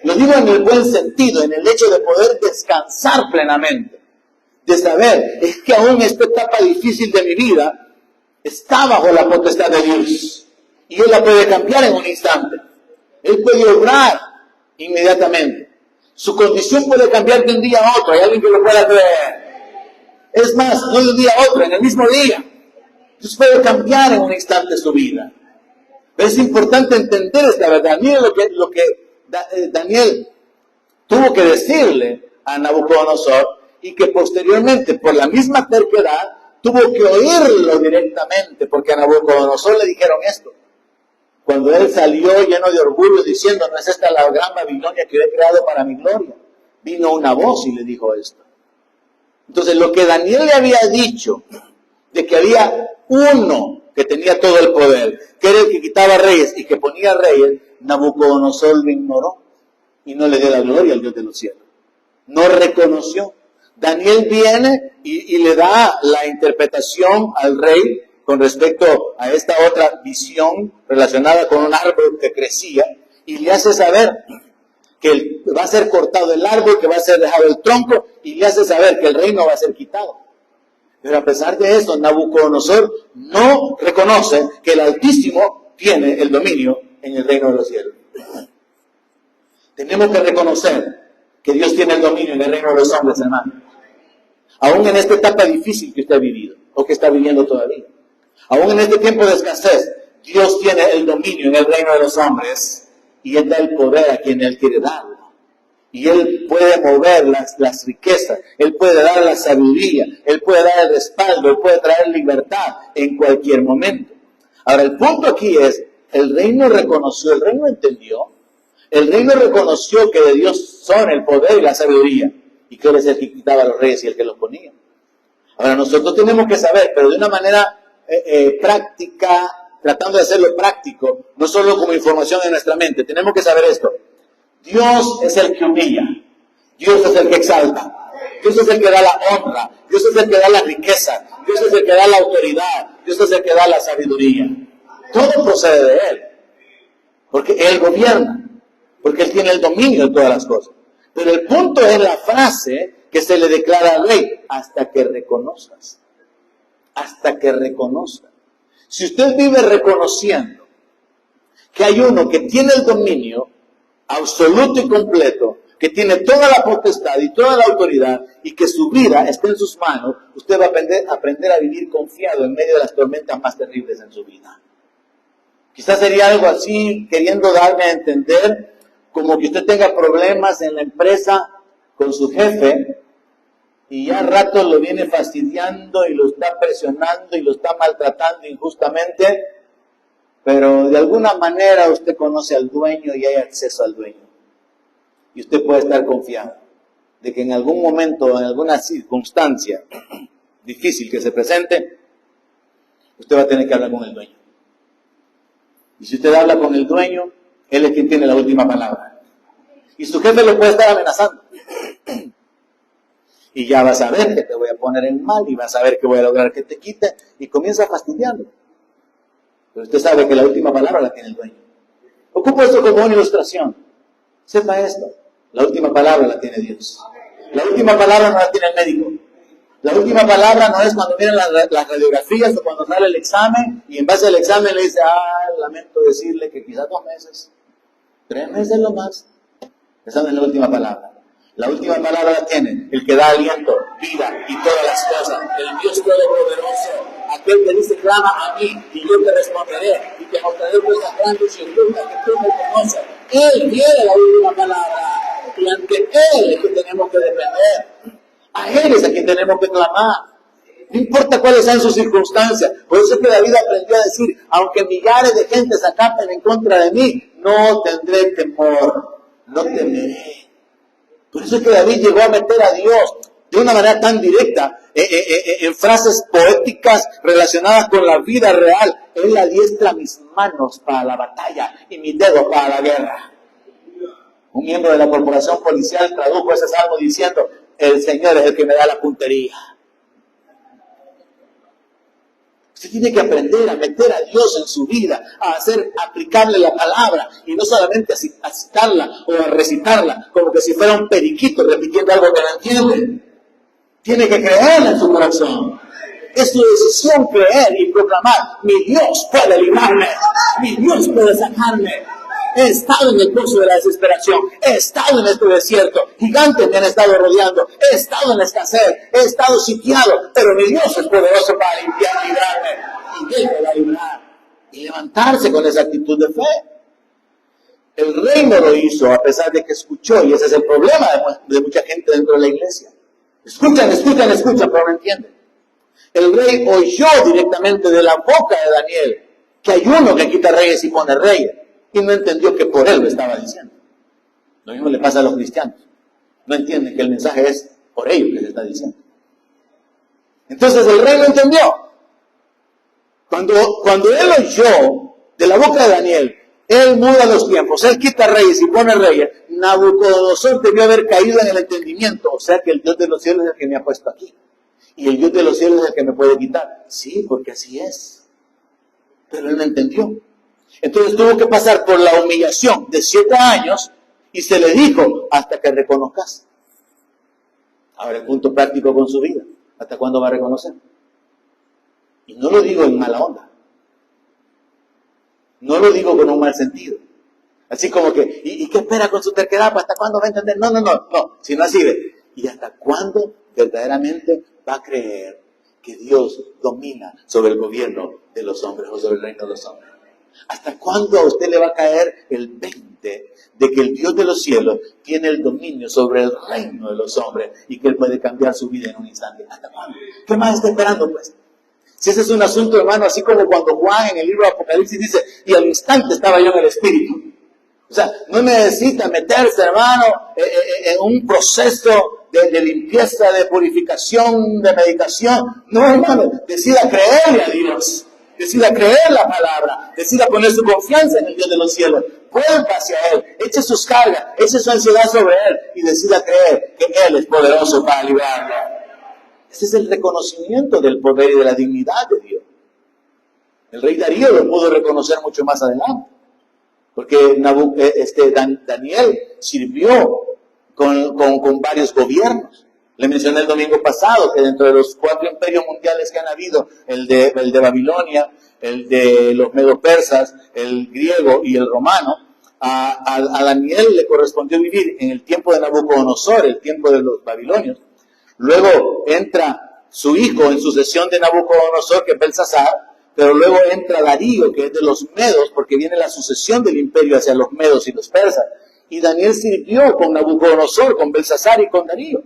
Lo digo en el buen sentido, en el hecho de poder descansar plenamente, de saber, es que aún esta etapa difícil de mi vida está bajo la potestad de Dios. Y Él la puede cambiar en un instante. Él puede obrar inmediatamente. Su condición puede cambiar de un día a otro. ¿Hay alguien que lo pueda creer? Es más, no de un día a otro, en el mismo día. Dios puede cambiar en un instante su vida. Pero es importante entender esta verdad. Miren lo que Daniel tuvo que decirle a Nabucodonosor y que posteriormente, por la misma terquedad, tuvo que oírlo directamente, porque a Nabucodonosor le dijeron esto. Cuando él salió lleno de orgullo diciendo, no es esta la gran Babilonia que yo he creado para mi gloria, vino una voz y le dijo esto. Entonces lo que Daniel le había dicho, de que había uno que tenía todo el poder, que era el que quitaba reyes y que ponía reyes, Nabucodonosor lo ignoró. y no le dio la gloria al Dios de los cielos. No reconoció. Daniel viene y le da la interpretación al rey con respecto a esta otra visión relacionada con un árbol que crecía, y le hace saber que va a ser cortado el árbol, que va a ser dejado el tronco, y le hace saber que el reino va a ser quitado. Pero a pesar de eso, Nabucodonosor no reconoce que el Altísimo tiene el dominio en el reino de los cielos. Tenemos que reconocer que Dios tiene el dominio en el reino de los hombres, hermano. Aún en esta etapa difícil que usted ha vivido, o que está viviendo todavía. Aún en este tiempo de escasez, Dios tiene el dominio en el reino de los hombres, y Él da el poder a quien Él quiere darlo. Y Él puede mover las riquezas, Él puede dar la sabiduría, Él puede dar el respaldo, Él puede traer libertad en cualquier momento. Ahora, el punto aquí es, el reino reconoció, el reino entendió, el reino reconoció que de Dios son el poder y la sabiduría, y que Él es el que quitaba a los reyes y el que los ponía. Ahora, nosotros tenemos que saber, pero de una manera práctica, tratando de hacerlo práctico, no solo como información en nuestra mente, tenemos que saber esto. Dios es el que humilla, Dios es el que exalta, Dios es el que da la honra, Dios es el que da la riqueza, Dios es el que da la autoridad, Dios es el que da la sabiduría. Todo procede de Él, porque Él gobierna, porque Él tiene el dominio de todas las cosas. Pero el punto es la frase que se le declara al rey, hasta que reconozcas, hasta que reconozcas. Si usted vive reconociendo que hay uno que tiene el dominio absoluto y completo, que tiene toda la potestad y toda la autoridad, y que su vida está en sus manos, usted va a aprender a vivir confiado en medio de las tormentas más terribles en su vida. Quizás sería algo así, queriendo darme a entender, como que usted tenga problemas en la empresa con su jefe, y ya a ratos lo viene fastidiando y lo está presionando y lo está maltratando injustamente, pero de alguna manera usted conoce al dueño y hay acceso al dueño. Y usted puede estar confiado de que en algún momento, en alguna circunstancia difícil que se presente, usted va a tener que hablar con el dueño. Y si usted habla con el dueño, él es quien tiene la última palabra. Y su jefe lo puede estar amenazando. Y ya vas a ver que te voy a poner en mal, y vas a ver que voy a lograr que te quite, y comienza fastidiando. Pero usted sabe que la última palabra la tiene el dueño. Ocupo esto como una ilustración. Sepa esto, la última palabra la tiene Dios. La última palabra no la tiene el médico. La última palabra no es cuando miran las radiografías o cuando sale el examen, y en base al examen le dice, lamento decirle que quizás 2 meses, 3 meses lo más. Esa no es la última palabra. La última palabra la tiene el que da aliento, vida y todas las cosas. El Dios Todopoderoso, aquel que dice, clama a mí y yo te responderé y te mostraré cosas grandes y ocultas que tú no conoces. Él tiene la última palabra, y ante Él es que tenemos que depender. A Él es a quien tenemos que clamar. No importa cuáles sean sus circunstancias. Por eso es que David aprendió a decir, aunque millares de gente se acampen en contra de mí, no tendré temor, no temeré. Por eso es que David llegó a meter a Dios de una manera tan directa en frases poéticas relacionadas con la vida real. Él adiestra mis manos para la batalla y mis dedos para la guerra. Un miembro de la corporación policial tradujo ese salmo diciendo, el Señor es el que me da la puntería. Usted tiene que aprender a meter a Dios en su vida, a hacer aplicable la palabra, y no solamente a citarla o a recitarla, como que si fuera un periquito repitiendo algo que no entiende. Tiene que creerla en su corazón. Es su decisión creer y proclamar, mi Dios puede librarme, mi Dios puede sacarme. He estado en el pozo de la desesperación, he estado en este desierto, gigantes me han estado rodeando, he estado en la escasez, he estado sitiado, pero mi Dios es poderoso para limpiar y librarme, y Él me va a librar. Y levantarse con esa actitud de fe. El rey no lo hizo a pesar de que escuchó, y ese es el problema de mucha gente dentro de la iglesia. Escuchan, pero no entienden. El rey oyó directamente de la boca de Daniel que hay uno que quita reyes y pone reyes. Y no entendió que por él lo estaba diciendo. Lo mismo le pasa a los cristianos. No entienden que el mensaje es por ellos que se está diciendo. Entonces el rey lo entendió. Cuando él oyó de la boca de Daniel Él muda los tiempos, Él quita reyes y pone reyes. Nabucodonosor debió haber caído en el entendimiento, o sea que el Dios de los cielos es el que me ha puesto aquí. Y el Dios de los cielos es el que me puede quitar. Sí, porque así es. Pero él no entendió. Entonces tuvo que pasar por la humillación de 7 años y se le dijo, hasta que reconozcas. Ahora el punto práctico con su vida. ¿Hasta cuándo va a reconocer? Y no lo digo en mala onda. No lo digo con un mal sentido. Así como que, ¿y qué espera con su terquedad? ¿Hasta cuándo va a entender? No, sino así de, ¿y hasta cuándo verdaderamente va a creer que Dios domina sobre el gobierno de los hombres o sobre el reino de los hombres? ¿Hasta cuándo a usted le va a caer el 20 de que el Dios de los cielos tiene el dominio sobre el reino de los hombres y que Él puede cambiar su vida en un instante? ¿Hasta cuándo? ¿Qué más está esperando, pues? Si ese es un asunto, hermano, así como cuando Juan en el libro de Apocalipsis dice, y al instante estaba yo en el Espíritu. O sea, no necesita meterse, hermano, en un proceso de limpieza, de purificación, de meditación. No, hermano, decida creerle a Dios. Decida creer la palabra. Decida poner su confianza en el Dios de los cielos. Vuelva hacia Él. Eche sus cargas. Eche su ansiedad sobre Él. Y decida creer que Él es poderoso para librarlo. Ese es el reconocimiento del poder y de la dignidad de Dios. El rey Darío lo pudo reconocer mucho más adelante. Porque Daniel sirvió con varios gobiernos. Le mencioné el domingo pasado que dentro de los 4 imperios mundiales que han habido, el de Babilonia, el de los medo-persas, el griego y el romano, a Daniel le correspondió vivir en el tiempo de Nabucodonosor, el tiempo de los babilonios. Luego entra su hijo en sucesión de Nabucodonosor, que es Belsasar, pero luego entra Darío, que es de los medos, porque viene la sucesión del imperio hacia los medos y los persas. Y Daniel sirvió con Nabucodonosor, con Belsasar y con Darío.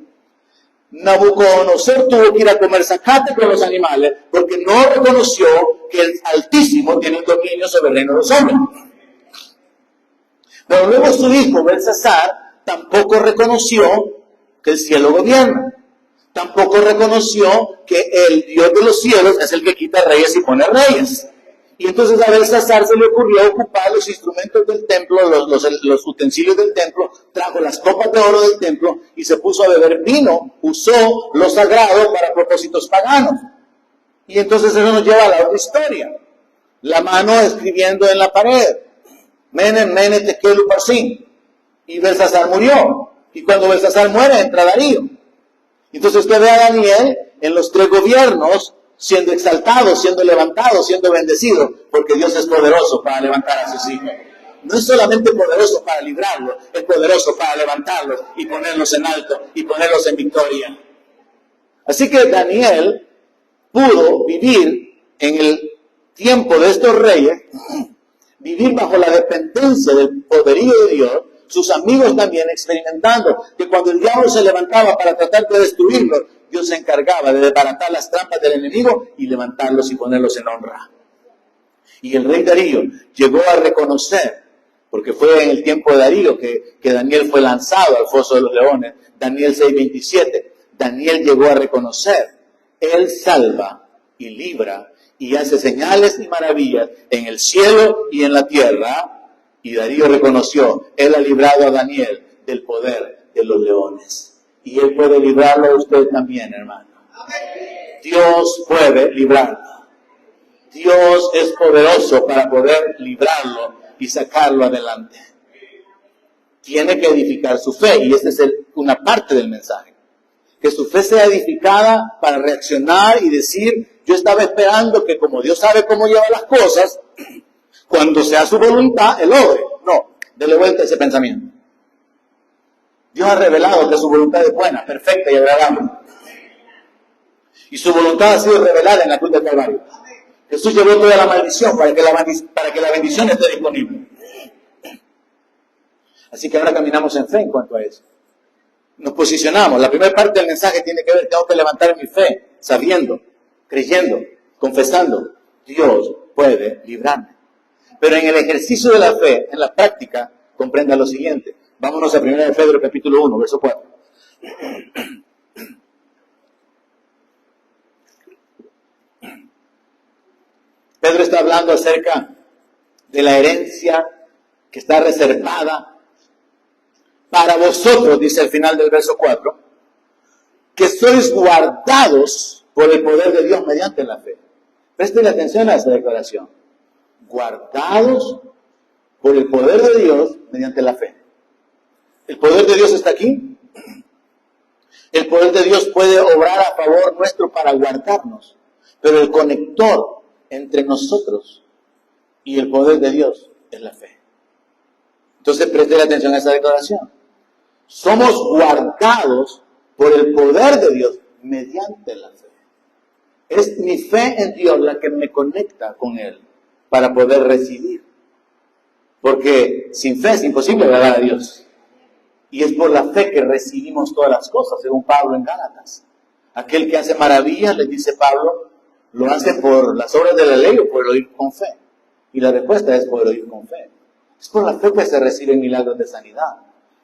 Nabucodonosor tuvo que ir a comer zacate con los animales, porque no reconoció que el Altísimo tiene un dominio sobre el reino de los hombres. Pero luego su hijo Belsasar tampoco reconoció que el cielo gobierna. Tampoco reconoció que el Dios de los cielos es el que quita reyes y pone reyes. Y entonces a Belsasar se le ocurrió ocupar los instrumentos del templo, los utensilios del templo, trajo las copas de oro del templo y se puso a beber vino, usó lo sagrado para propósitos paganos. Y entonces eso nos lleva a la otra historia. La mano escribiendo en la pared. Mene, mene, tekel, uparsin. Y Belsasar murió. Y cuando Belsasar muere, entra Darío. Entonces usted ve a Daniel en los 3 gobiernos siendo exaltado, siendo levantado, siendo bendecido, porque Dios es poderoso para levantar a sus hijos. No es solamente poderoso para librarlos, es poderoso para levantarlos y ponerlos en alto y ponerlos en victoria. Así que Daniel pudo vivir en el tiempo de estos reyes, vivir bajo la dependencia del poderío de Dios, sus amigos también experimentando que cuando el diablo se levantaba para tratar de destruirlos, Dios se encargaba de desbaratar las trampas del enemigo y levantarlos y ponerlos en honra. Y el rey Darío llegó a reconocer, porque fue en el tiempo de Darío que Daniel fue lanzado al foso de los leones, Daniel 6:27, Daniel llegó a reconocer, Él salva y libra y hace señales y maravillas en el cielo y en la tierra. Y Darío reconoció, Él ha librado a Daniel del poder de los leones. Y Él puede librarlo a usted también, hermano. Dios puede librarlo. Dios es poderoso para poder librarlo y sacarlo adelante. Tiene que edificar su fe, y esta es una parte del mensaje. Que su fe sea edificada para reaccionar y decir, yo estaba esperando que como Dios sabe cómo lleva las cosas, cuando sea su voluntad, Él obre. No, dele vuelta a ese pensamiento. Dios ha revelado que su voluntad es buena, perfecta y agradable. Y su voluntad ha sido revelada en la cruz del Calvario. Jesús llevó toda la maldición para que la bendición esté disponible. Así que ahora caminamos en fe en cuanto a eso. Nos posicionamos. La primera parte del mensaje tiene que ver, tengo que levantar mi fe, sabiendo, creyendo, confesando. Dios puede librarme. Pero en el ejercicio de la fe, en la práctica, comprenda lo siguiente. Vámonos a 1 de Pedro capítulo 1, verso 4. Pedro está hablando acerca de la herencia que está reservada para vosotros, dice al final del verso 4, que sois guardados por el poder de Dios mediante la fe. Presten atención a esa declaración. Guardados por el poder de Dios mediante la fe. El poder de Dios está aquí. El poder de Dios puede obrar a favor nuestro para guardarnos. Pero el conector entre nosotros y el poder de Dios es la fe. Entonces presten atención a esa declaración. Somos guardados por el poder de Dios mediante la fe. Es mi fe en Dios la que me conecta con Él para poder recibir. Porque sin fe es imposible agradar a Dios. Y es por la fe que recibimos todas las cosas, según Pablo en Gálatas. Aquel que hace maravillas, le dice Pablo, lo hace por las obras de la ley o por el oír con fe. Y la respuesta es por el oír con fe. Es por la fe que se reciben milagros de sanidad.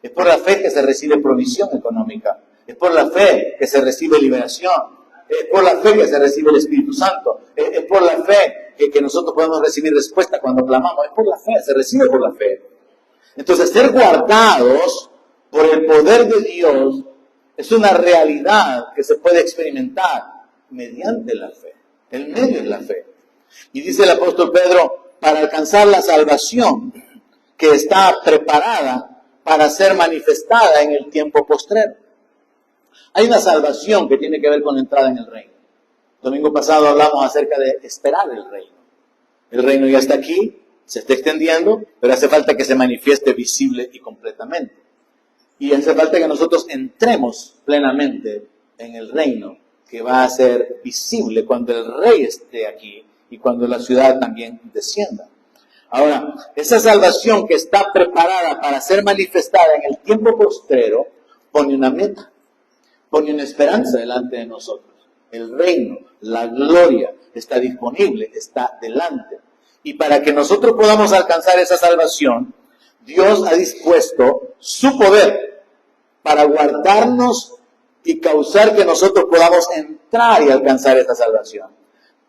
Es por la fe que se recibe provisión económica. Es por la fe que se recibe liberación. Es por la fe que se recibe el Espíritu Santo. Es por la fe que nosotros podemos recibir respuesta cuando clamamos. Es por la fe, se recibe por la fe. Entonces, ser guardados por el poder de Dios es una realidad que se puede experimentar mediante la fe. El medio es la fe. Y dice el apóstol Pedro, para alcanzar la salvación que está preparada para ser manifestada en el tiempo postrero. Hay una salvación que tiene que ver con la entrada en el reino. El domingo pasado hablamos acerca de esperar el reino. El reino ya está aquí, se está extendiendo, pero hace falta que se manifieste visible y completamente. Y hace falta que nosotros entremos plenamente en el reino, que va a ser visible cuando el rey esté aquí y cuando la ciudad también descienda. Ahora, esa salvación que está preparada para ser manifestada en el tiempo postrero, pone una meta, pone una esperanza delante de nosotros. El reino, la gloria está disponible, está delante. Y para que nosotros podamos alcanzar esa salvación, Dios ha dispuesto su poder para guardarnos y causar que nosotros podamos entrar y alcanzar esa salvación.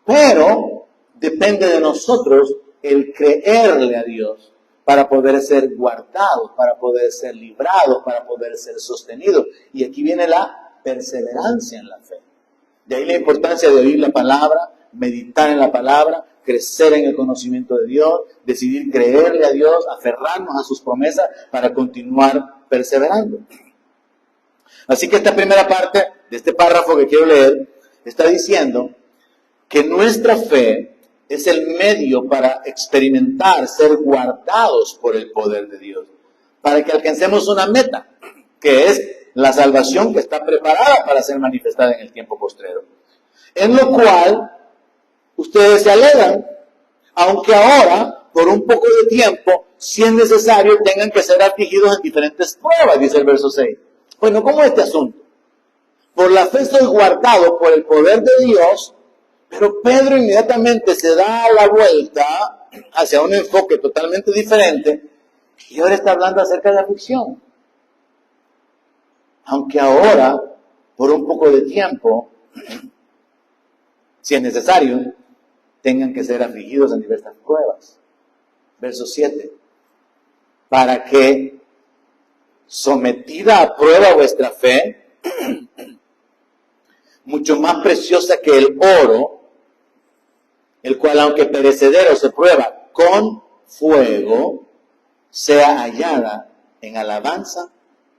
Pero depende de nosotros el creerle a Dios para poder ser guardados, para poder ser librados, para poder ser sostenidos. Y aquí viene la perseverancia en la fe. De ahí la importancia de oír la palabra, meditar en la palabra, crecer en el conocimiento de Dios, decidir creerle a Dios, aferrarnos a sus promesas para continuar perseverando. Así que esta primera parte de este párrafo que quiero leer está diciendo que nuestra fe es el medio para experimentar, ser guardados por el poder de Dios, para que alcancemos una meta, que es la salvación que está preparada para ser manifestada en el tiempo postrero. En lo cual ustedes se alegran, aunque ahora, por un poco de tiempo, si es necesario, tengan que ser afligidos en diferentes pruebas, dice el verso 6. Bueno, ¿cómo es este asunto? Por la fe soy guardado por el poder de Dios, pero Pedro inmediatamente se da la vuelta hacia un enfoque totalmente diferente y ahora está hablando acerca de aflicción. Aunque ahora, por un poco de tiempo, si es necesario, tengan que ser afligidos en diversas pruebas. Verso 7. Para que, sometida a prueba vuestra fe, mucho más preciosa que el oro, el cual aunque perecedero se prueba con fuego, sea hallada en alabanza,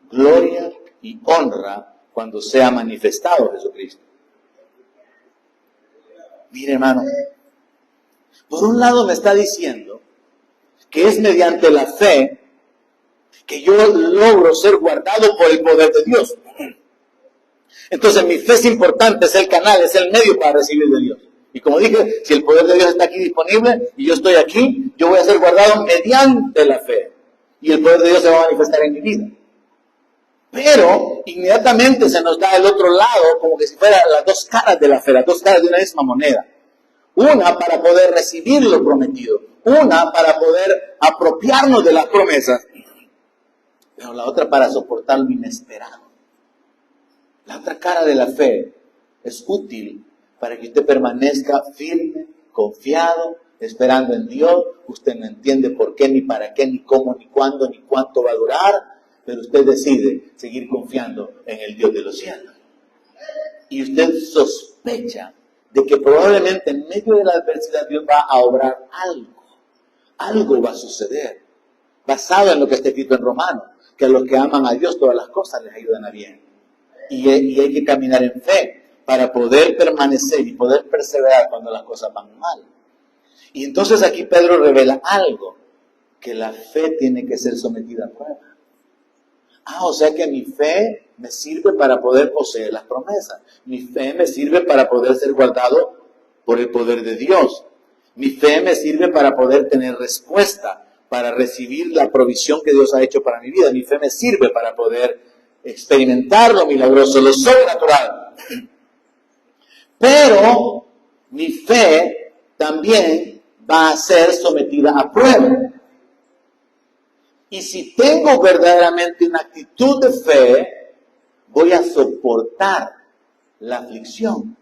gloria y honra cuando sea manifestado Jesucristo. Mire, hermano, por un lado me está diciendo que es mediante la fe que yo logro ser guardado por el poder de Dios. Entonces mi fe es importante, es el canal, es el medio para recibir de Dios. Y como dije, si el poder de Dios está aquí disponible y yo estoy aquí, yo voy a ser guardado mediante la fe. Y el poder de Dios se va a manifestar en mi vida. Pero inmediatamente se nos da el otro lado, como que si fueran las dos caras de la fe, las dos caras de una misma moneda. Una para poder recibir lo prometido, una para poder apropiarnos de las promesas, pero la otra para soportar lo inesperado. La otra cara de la fe es útil para que usted permanezca firme, confiado, esperando en Dios. Usted no entiende por qué, ni para qué, ni cómo, ni cuándo, ni cuánto va a durar, pero usted decide seguir confiando en el Dios de los cielos. Y usted sospecha de que probablemente en medio de la adversidad Dios va a obrar algo. Algo va a suceder, basado en lo que está escrito en Romanos, que a los que aman a Dios todas las cosas les ayudan a bien. Y hay que caminar en fe para poder permanecer y poder perseverar cuando las cosas van mal. Y entonces aquí Pedro revela algo, que la fe tiene que ser sometida a prueba. O sea que mi fe me sirve para poder poseer las promesas. Mi fe me sirve para poder ser guardado por el poder de Dios. Mi fe me sirve para poder tener respuesta, para recibir la provisión que Dios ha hecho para mi vida. Mi fe me sirve para poder experimentar lo milagroso, lo sobrenatural. Pero mi fe también va a ser sometida a prueba. Y si tengo verdaderamente una actitud de fe, voy a soportar la aflicción.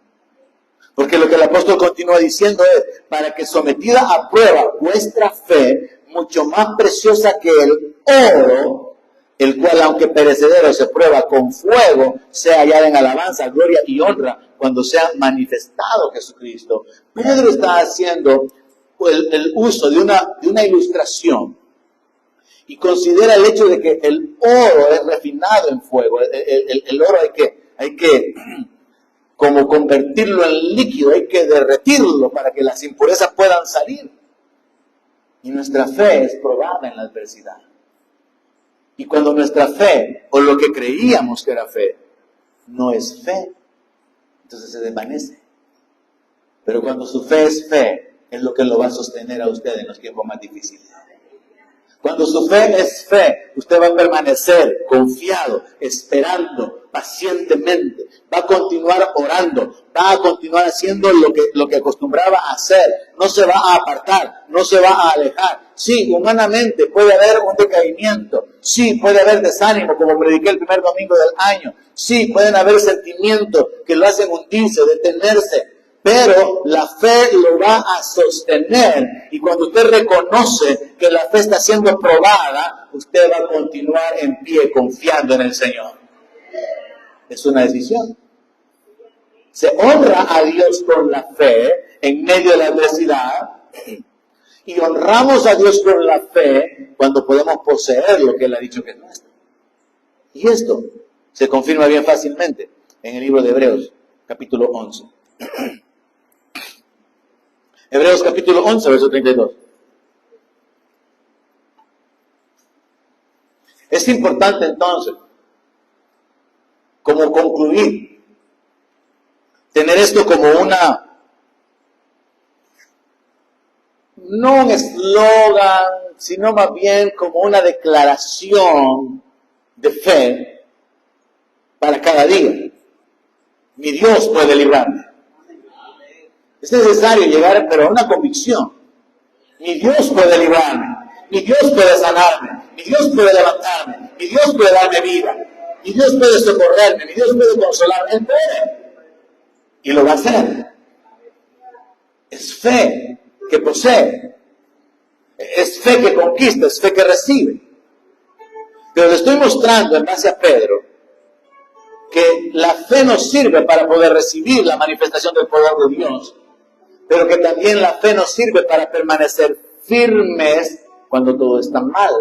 Porque lo que el apóstol continúa diciendo es, para que sometida a prueba vuestra fe, mucho más preciosa que el oro, el cual aunque perecedero se prueba con fuego, sea hallada en alabanza, gloria y honra cuando sea manifestado Jesucristo. Pedro está haciendo el uso de una ilustración y considera el hecho de que el oro es refinado en fuego. El oro hay que como convertirlo en líquido, hay que derretirlo para que las impurezas puedan salir. Y nuestra fe es probada en la adversidad. Y cuando nuestra fe, o lo que creíamos que era fe, no es fe, entonces se desvanece. Pero cuando su fe, es lo que lo va a sostener a usted en los tiempos más difíciles. Cuando su fe es fe, usted va a permanecer confiado, esperando pacientemente. Va a continuar orando, va a continuar haciendo lo que acostumbraba a hacer. No se va a apartar, no se va a alejar. Sí, humanamente puede haber un decaimiento. Sí, puede haber desánimo, como prediqué el primer domingo del año. Sí, pueden haber sentimientos que lo hacen hundirse, detenerse. Pero la fe lo va a sostener. Y cuando usted reconoce que la fe está siendo probada, usted va a continuar en pie confiando en el Señor. Es una decisión. Se honra a Dios con la fe en medio de la adversidad. Y honramos a Dios con la fe cuando podemos poseer lo que Él ha dicho que es nuestro. Y esto se confirma bien fácilmente en el libro de Hebreos, capítulo 11. Hebreos capítulo 11, verso 32. Es importante entonces, como concluir, tener esto como no un eslogan, sino más bien como una declaración de fe para cada día. Mi Dios puede librarme. Es necesario llegar, pero a una convicción. Mi Dios puede librarme. Mi Dios puede sanarme. Mi Dios puede levantarme. Mi Dios puede darme vida. Mi Dios puede socorrerme. Mi Dios puede consolarme. Él puede. Y lo va a hacer. Es fe que posee. Es fe que conquista. Es fe que recibe. Pero le estoy mostrando en base a Pedro que la fe nos sirve para poder recibir la manifestación del poder de Dios. Pero que también la fe nos sirve para permanecer firmes cuando todo está mal.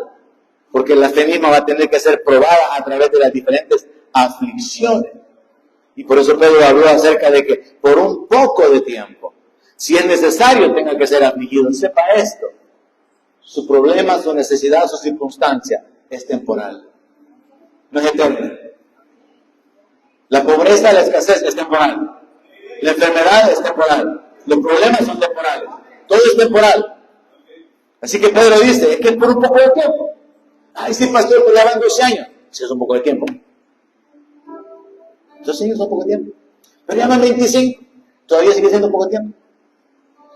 Porque la fe misma va a tener que ser probada a través de las diferentes aflicciones. Y por eso Pedro habló acerca de que por un poco de tiempo, si es necesario, tenga que ser afligido. Sepa esto. Su problema, su necesidad, su circunstancia es temporal. No es eterno. La pobreza, la escasez es temporal. La enfermedad es temporal. Los problemas son temporales. Todo es temporal. Así que Pedro dice, es que es por un poco de tiempo. Ay, sí, pastor, pues ya van 12 años. Sí, es un poco de tiempo. 12 años es un poco de tiempo. Pero ya van 25. Todavía sigue siendo poco tiempo.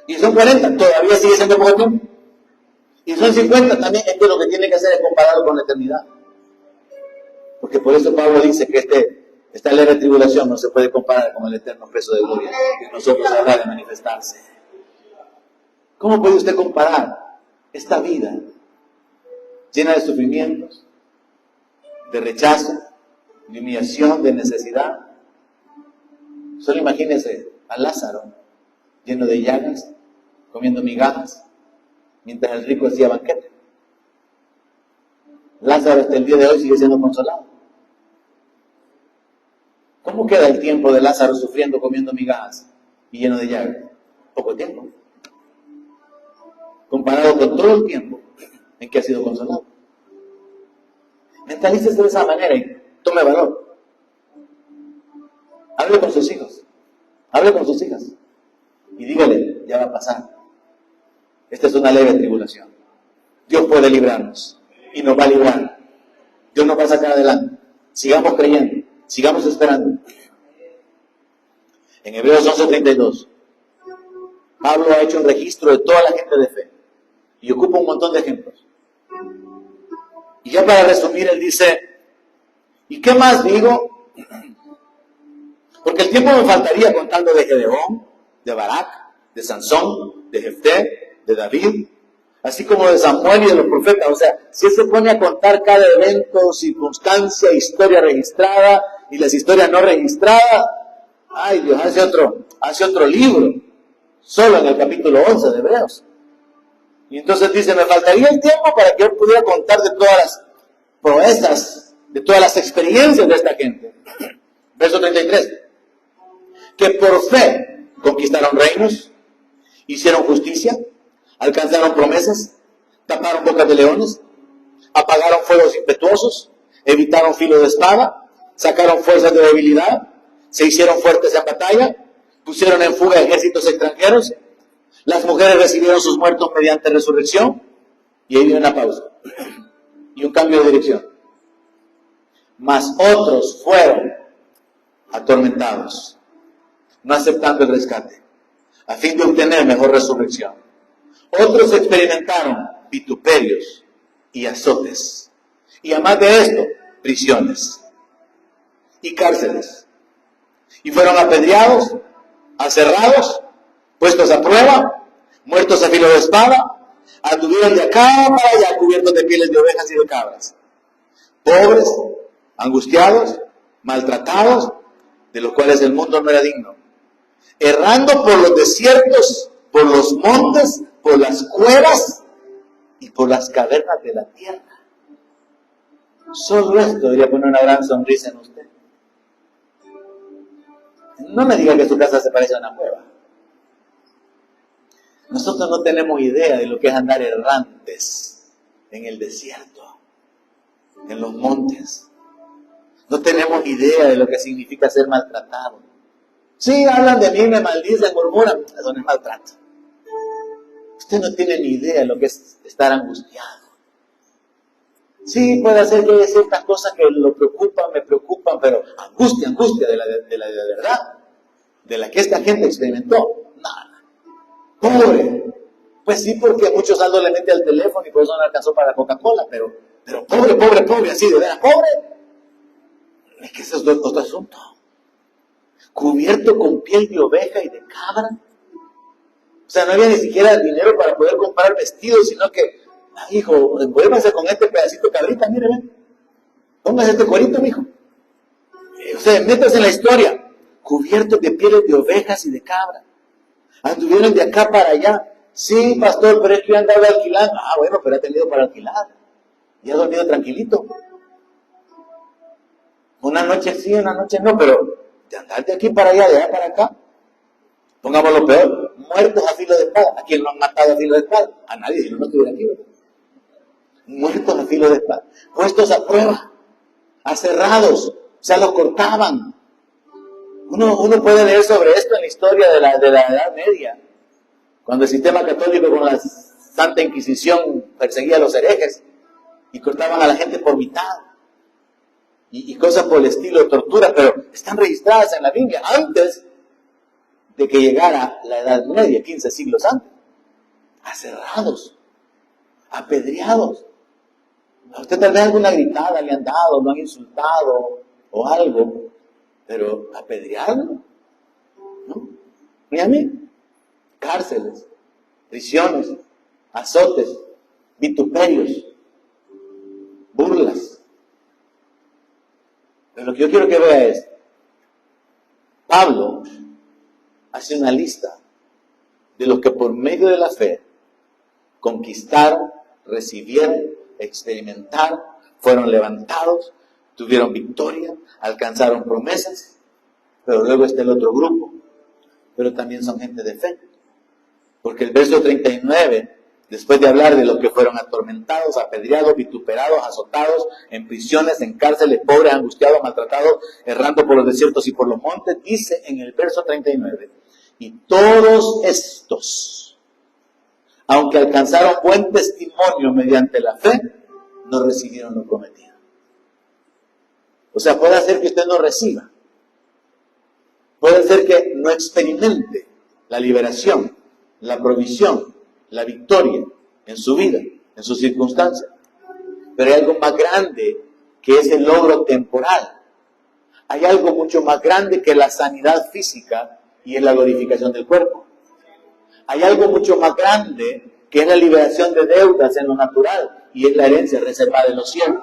Y son 40. Todavía sigue siendo poco tiempo. Y son 50 también. Es que lo que tiene que hacer es compararlo con la eternidad. Porque por eso Pablo dice que esta leve tribulación no se puede comparar con el eterno peso de gloria que nosotros habrá de manifestarse. ¿Cómo puede usted comparar esta vida llena de sufrimientos, de rechazo, de humillación, de necesidad? Solo imagínese a Lázaro lleno de llagas, comiendo migajas, mientras el rico hacía banquete. Lázaro hasta el día de hoy sigue siendo consolado. ¿Cómo queda el tiempo de Lázaro sufriendo, comiendo migajas y lleno de llagas? Poco tiempo, comparado con todo el tiempo en que ha sido consolado. Mentalícese de esa manera y tome valor. Hable con sus hijos, hable con sus hijas y dígale, ya va a pasar. Esta es una leve tribulación. Dios puede librarnos y nos va a librar. Dios nos va a sacar adelante. Sigamos creyendo, sigamos esperando. En Hebreos 11:32, Pablo ha hecho un registro de toda la gente de fe y ocupa un montón de ejemplos. Y ya para resumir, él dice, ¿y qué más digo? Porque el tiempo me faltaría contando de Gedeón, de Barak, de Sansón, de Jefté, de David, así como de Samuel y de los profetas. O sea, si él se pone a contar cada evento, circunstancia, historia registrada y las historias no registradas, ay Dios, hace otro libro, solo en el capítulo 11 de Hebreos. Y entonces dice, me faltaría el tiempo para que yo pudiera contar de todas las proezas, de todas las experiencias de esta gente. Verso 33. Que por fe conquistaron reinos, hicieron justicia, alcanzaron promesas, taparon bocas de leones, apagaron fuegos impetuosos, evitaron filo de espada, sacaron fuerzas de debilidad, se hicieron fuertes en batalla, pusieron en fuga ejércitos extranjeros, las mujeres recibieron sus muertos mediante resurrección, y ahí viene una pausa y un cambio de dirección. Mas otros fueron atormentados, no aceptando el rescate, a fin de obtener mejor resurrección. Otros experimentaron vituperios y azotes, y además de esto, prisiones y cárceles. Y fueron apedreados, aserrados, puestos a prueba, muertos a filo de espada, anduvieron de acá para allá cubiertos de pieles de ovejas y de cabras. Pobres, angustiados, maltratados, de los cuales el mundo no era digno. Errando por los desiertos, por los montes, por las cuevas y por las cavernas de la tierra. Solo esto debería poner una gran sonrisa en usted. No me diga que su casa se parece a una cueva. Nosotros no tenemos idea de lo que es andar errantes en el desierto, en los montes. No tenemos idea de lo que significa ser maltratado. Sí, hablan de mí, me maldicen, murmuran. Eso no es maltrato. Usted no tiene ni idea de lo que es estar angustiado. Sí, puede ser que haya ciertas cosas que lo preocupan, me preocupan, pero angustia de la verdad, de la que esta gente experimentó. Nada. Pobre. Pues sí, porque mucho saldo le mete al teléfono y por eso no alcanzó para la Coca-Cola, pero pobre, así de veras, pobre. Es que ese es otro asunto. Cubierto con piel de oveja y de cabra. O sea, no había ni siquiera dinero para poder comprar vestidos, sino que, hijo, envuélvase con este pedacito de cabrita, mire, ven. Póngase este cuerito, mijo. O sea, métase en la historia. Cubiertos de pieles de ovejas y de cabra. Anduvieron de acá para allá. Sí, pastor, pero es que yo andaba alquilando. Ah, bueno, pero ha tenido para alquilar. Y ha dormido tranquilito. Una noche sí, una noche no, pero de andar de aquí para allá, de allá para acá. Pongamos lo peor, muertos a filo de espada. ¿A quién lo han matado a filo de espada? A nadie, si no estuviera aquí. Muertos a filo de espada. Puestos a prueba. Aserrados. O sea, los cortaban. Uno puede leer sobre esto en la historia de la Edad Media. Cuando el sistema católico con la Santa Inquisición perseguía a los herejes y cortaban a la gente por mitad. Y cosas por el estilo de tortura, pero están registradas en la Biblia antes de que llegara la Edad Media, 15 siglos antes. Aserrados, apedreados. A usted tal vez alguna gritada le han dado, lo han insultado o algo, pero apedrearlo, ¿no? Ni a mí. Cárceles, prisiones, azotes, vituperios, burlas. Pero lo que yo quiero que vea es, Pablo hace una lista de los que por medio de la fe conquistaron, recibieron, experimentaron, fueron levantados, tuvieron victoria, alcanzaron promesas. Pero luego está el otro grupo, pero también son gente de fe. Porque el verso 39, después de hablar de los que fueron atormentados, apedreados, vituperados, azotados, en prisiones, en cárceles, pobres, angustiados, maltratados, errando por los desiertos y por los montes, dice en el verso 39, y todos estos, aunque alcanzaron buen testimonio mediante la fe, no recibieron lo prometido. O sea, puede ser que usted no reciba, puede ser que no experimente la liberación, la provisión, la victoria en su vida, en sus circunstancias. Pero hay algo más grande que es el logro temporal. Hay algo mucho más grande que la sanidad física y es la glorificación del cuerpo. Hay algo mucho más grande que es la liberación de deudas en lo natural y es la herencia reservada en los cielos.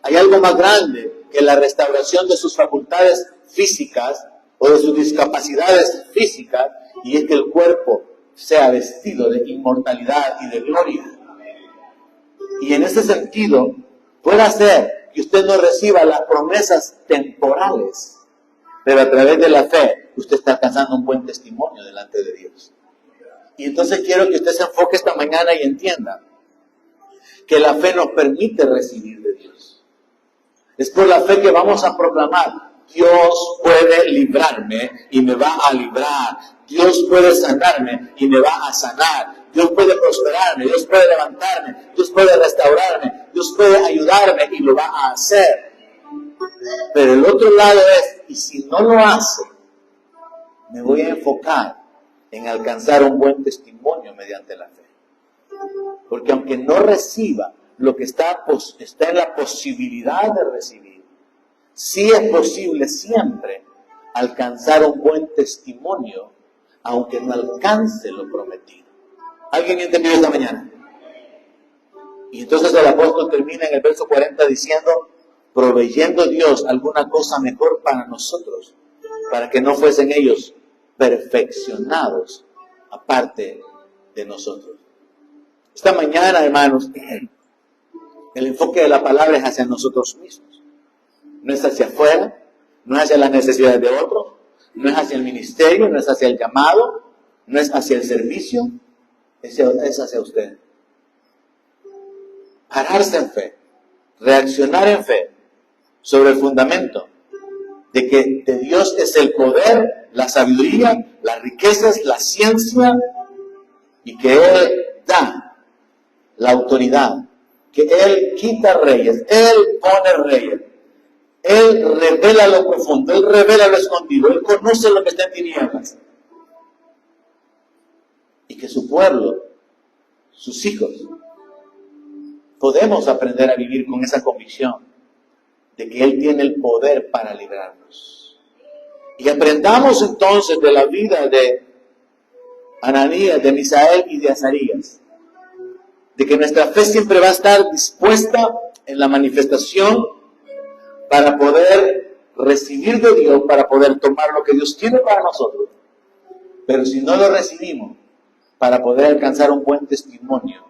Hay algo más grande que la restauración de sus facultades físicas o de sus discapacidades físicas y es que el cuerpo sea vestido de inmortalidad y de gloria. Y en ese sentido, puede ser que usted no reciba las promesas temporales, pero a través de la fe, usted está alcanzando un buen testimonio delante de Dios. Y entonces quiero que usted se enfoque esta mañana y entienda que la fe nos permite recibir de Dios. Es por la fe que vamos a proclamar, Dios puede librarme y me va a librar. Dios puede sanarme y me va a sanar. Dios puede prosperarme, Dios puede levantarme, Dios puede restaurarme, Dios puede ayudarme y lo va a hacer. Pero el otro lado es, y si no lo hace, me voy a enfocar en alcanzar un buen testimonio mediante la fe. Porque aunque no reciba lo que está en la posibilidad de recibir, sí es posible siempre alcanzar un buen testimonio, aunque no alcance lo prometido. ¿Alguien entendió esta mañana? Y entonces el apóstol termina en el verso 40 diciendo, proveyendo Dios alguna cosa mejor para nosotros, para que no fuesen ellos perfeccionados aparte de nosotros. Esta mañana, hermanos, el enfoque de la palabra es hacia nosotros mismos. No es hacia afuera, no es hacia las necesidades de otros, no es hacia el ministerio, no es hacia el llamado, no es hacia el servicio, es hacia usted. Pararse en fe, reaccionar en fe, sobre el fundamento de que de Dios es el poder, la sabiduría, las riquezas, la ciencia, y que Él da la autoridad, que Él quita reyes, Él pone reyes, Él revela lo profundo, Él revela lo escondido, Él conoce lo que está en tinieblas. Y que su pueblo, sus hijos, podemos aprender a vivir con esa convicción de que Él tiene el poder para librarnos. Y aprendamos entonces de la vida de Ananías, de Misael y de Azarías, de que nuestra fe siempre va a estar dispuesta en la manifestación para poder recibir de Dios, para poder tomar lo que Dios tiene para nosotros. Pero si no lo recibimos, para poder alcanzar un buen testimonio,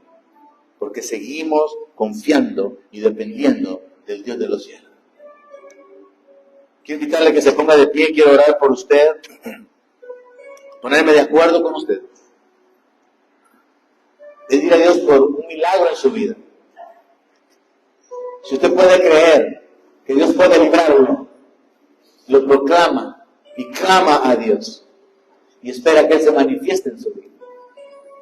porque seguimos confiando y dependiendo del Dios de los cielos. Quiero invitarle que se ponga de pie, quiero orar por usted, ponerme de acuerdo con usted. Pedir a Dios por un milagro en su vida. Si usted puede creer que Dios puede librarlo, lo proclama y clama a Dios y espera que Él se manifieste en su vida.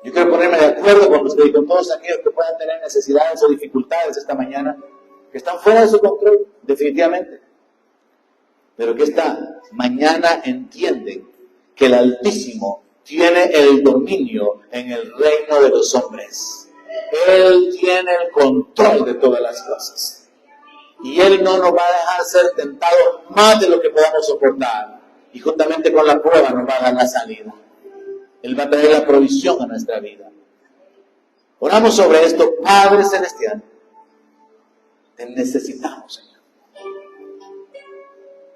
Yo quiero ponerme de acuerdo con usted y con todos aquellos que puedan tener necesidades o dificultades esta mañana, que están fuera de su control, definitivamente. Pero que esta mañana entienden que el Altísimo tiene el dominio en el reino de los hombres. Él tiene el control de todas las cosas. Y Él no nos va a dejar ser tentados más de lo que podamos soportar. Y juntamente con la prueba nos va a dar la salida. Él va a traer la provisión a nuestra vida. Oramos sobre esto. Padre Celestial, te necesitamos, Señor.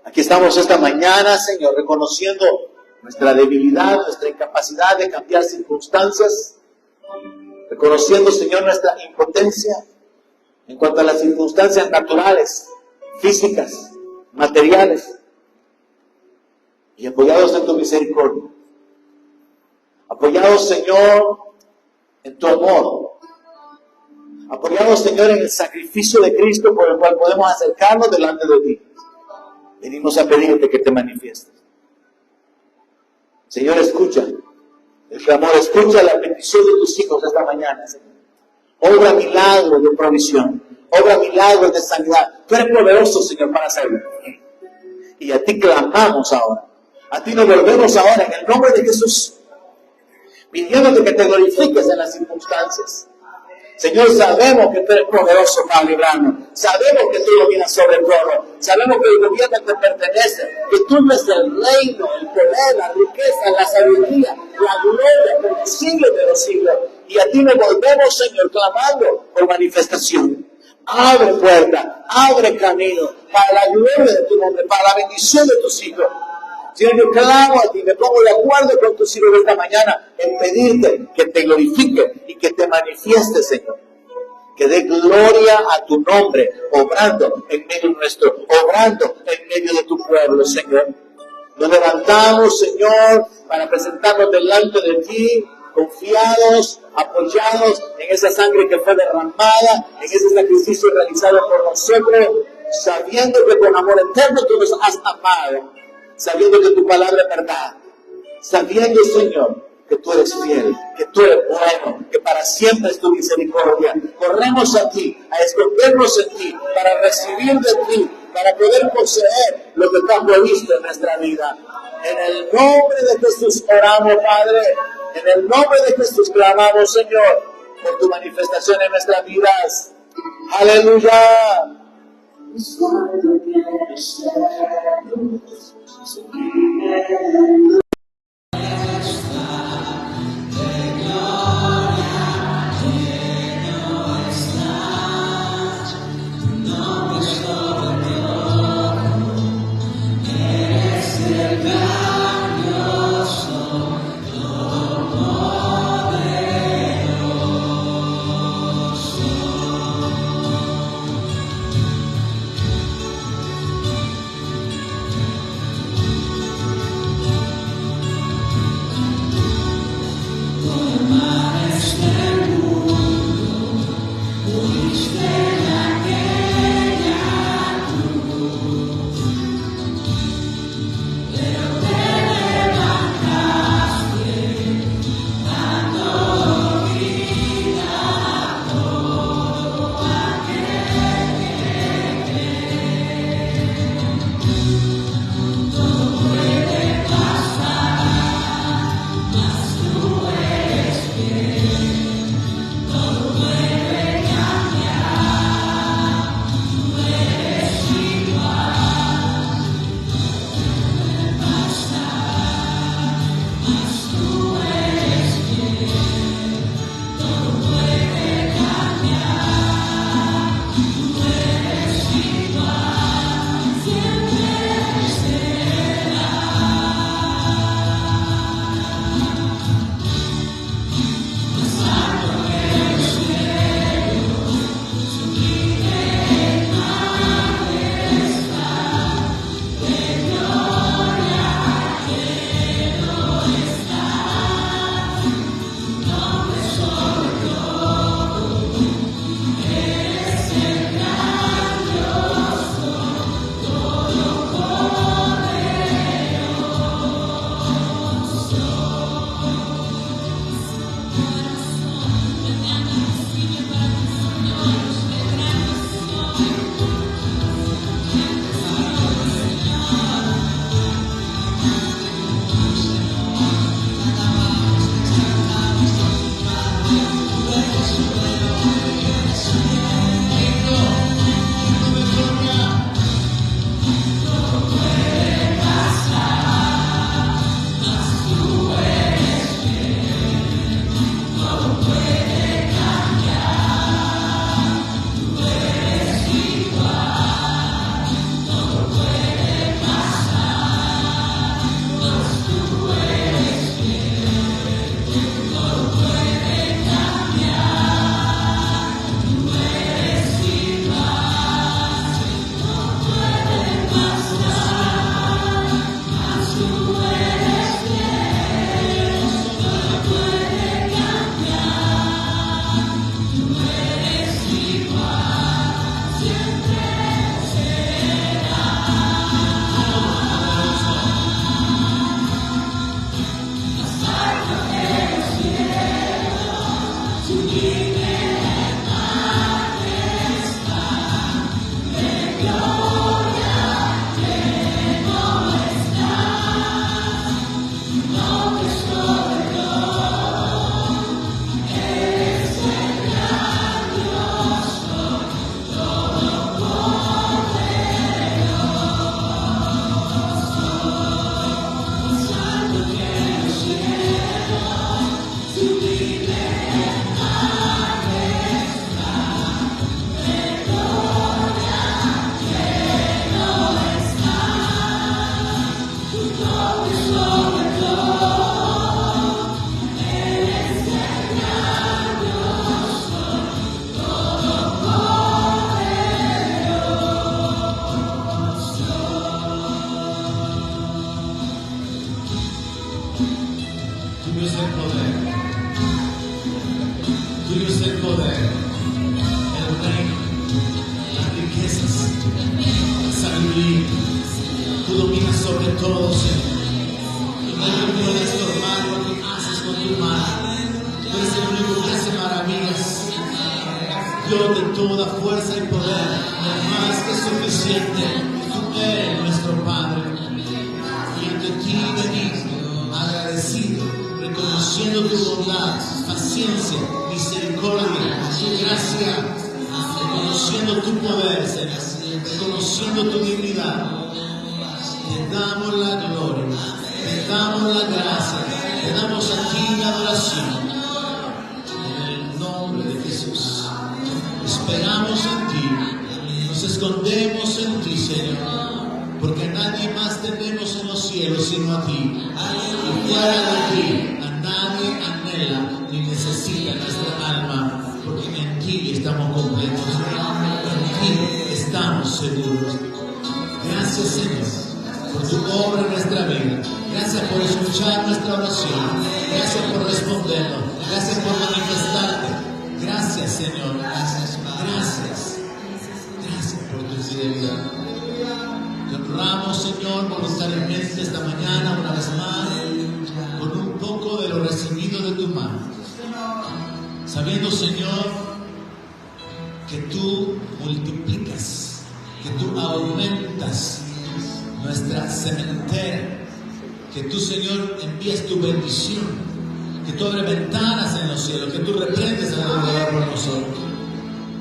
Aquí estamos esta mañana, Señor, reconociendo nuestra debilidad, nuestra incapacidad de cambiar circunstancias, reconociendo, Señor, nuestra impotencia en cuanto a las circunstancias naturales, físicas, materiales, y apoyados en tu misericordia, apoyados, Señor, en tu amor, apoyados, Señor, en el sacrificio de Cristo por el cual podemos acercarnos delante de ti. Venimos a pedirte que te manifiestes. Señor, escucha el clamor, escucha la petición de tus hijos esta mañana, Señor. Obra milagros de provisión, obra milagros de sanidad. Tú eres poderoso, Señor, para hacerlo. Y a ti clamamos ahora. A ti nos volvemos ahora en el nombre de Jesús, pidiéndote que te glorifiques en las circunstancias. Señor, sabemos que tú eres poderoso para librarnos. Sabemos que tú dominas sobre todo. Sabemos que el gobierno te pertenece. Que tú eres el reino, el poder, la riqueza, la sabiduría, la gloria por los siglos de los siglos. Y a ti nos volvemos, Señor, clamando por manifestación. Abre puerta, abre camino para la gloria de tu nombre, para la bendición de tus hijos. Señor, yo clamo a ti, me pongo de acuerdo con tus hijos esta mañana en pedirte que te glorifique y que te manifieste, Señor. Que dé gloria a tu nombre, obrando en medio nuestro, obrando en medio de tu pueblo, Señor. Nos levantamos, Señor, para presentarnos delante de ti, confiados, apoyados en esa sangre que fue derramada, en ese sacrificio realizado por nosotros, sabiendo que con amor eterno tú nos has amado, sabiendo que tu palabra es verdad, sabiendo, Señor, que tú eres fiel, que tú eres bueno, que para siempre es tu misericordia. Corremos a ti, a escondernos en ti, para recibir de ti, para poder poseer lo que tú has provisto en nuestra vida. En el nombre de Jesús oramos, Padre. En el nombre de Jesús clamamos, Señor, por tu manifestación en nuestras vidas. Aleluya. Sabiendo, Señor, que tú multiplicas, que tú aumentas nuestra sementera, que tú, Señor, envías tu bendición, que tú abres ventanas en los cielos, que tú reprendes al devorador por nosotros.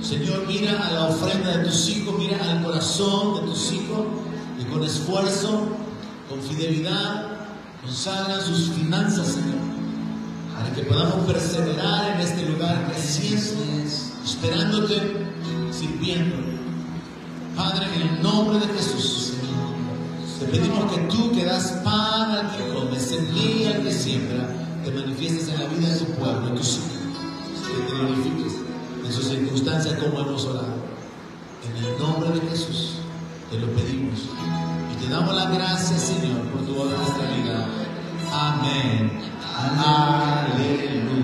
Señor, mira a la ofrenda de tus hijos, mira al corazón de tus hijos, y con esfuerzo, con fidelidad, consagran sus finanzas, Señor, para que podamos perseverar en este lugar creciendo, esperándote, sirviendo. Padre, en el nombre de Jesús, te pedimos que tú, que das pan al que come, semilla al que siembra, te manifiestes en la vida de tu pueblo, de tus hijos, que te glorifiques en sus circunstancias como hemos orado. En el nombre de Jesús te lo pedimos y te damos las gracias, Señor, por tu obra en nuestra vida. Amén. Aleluya.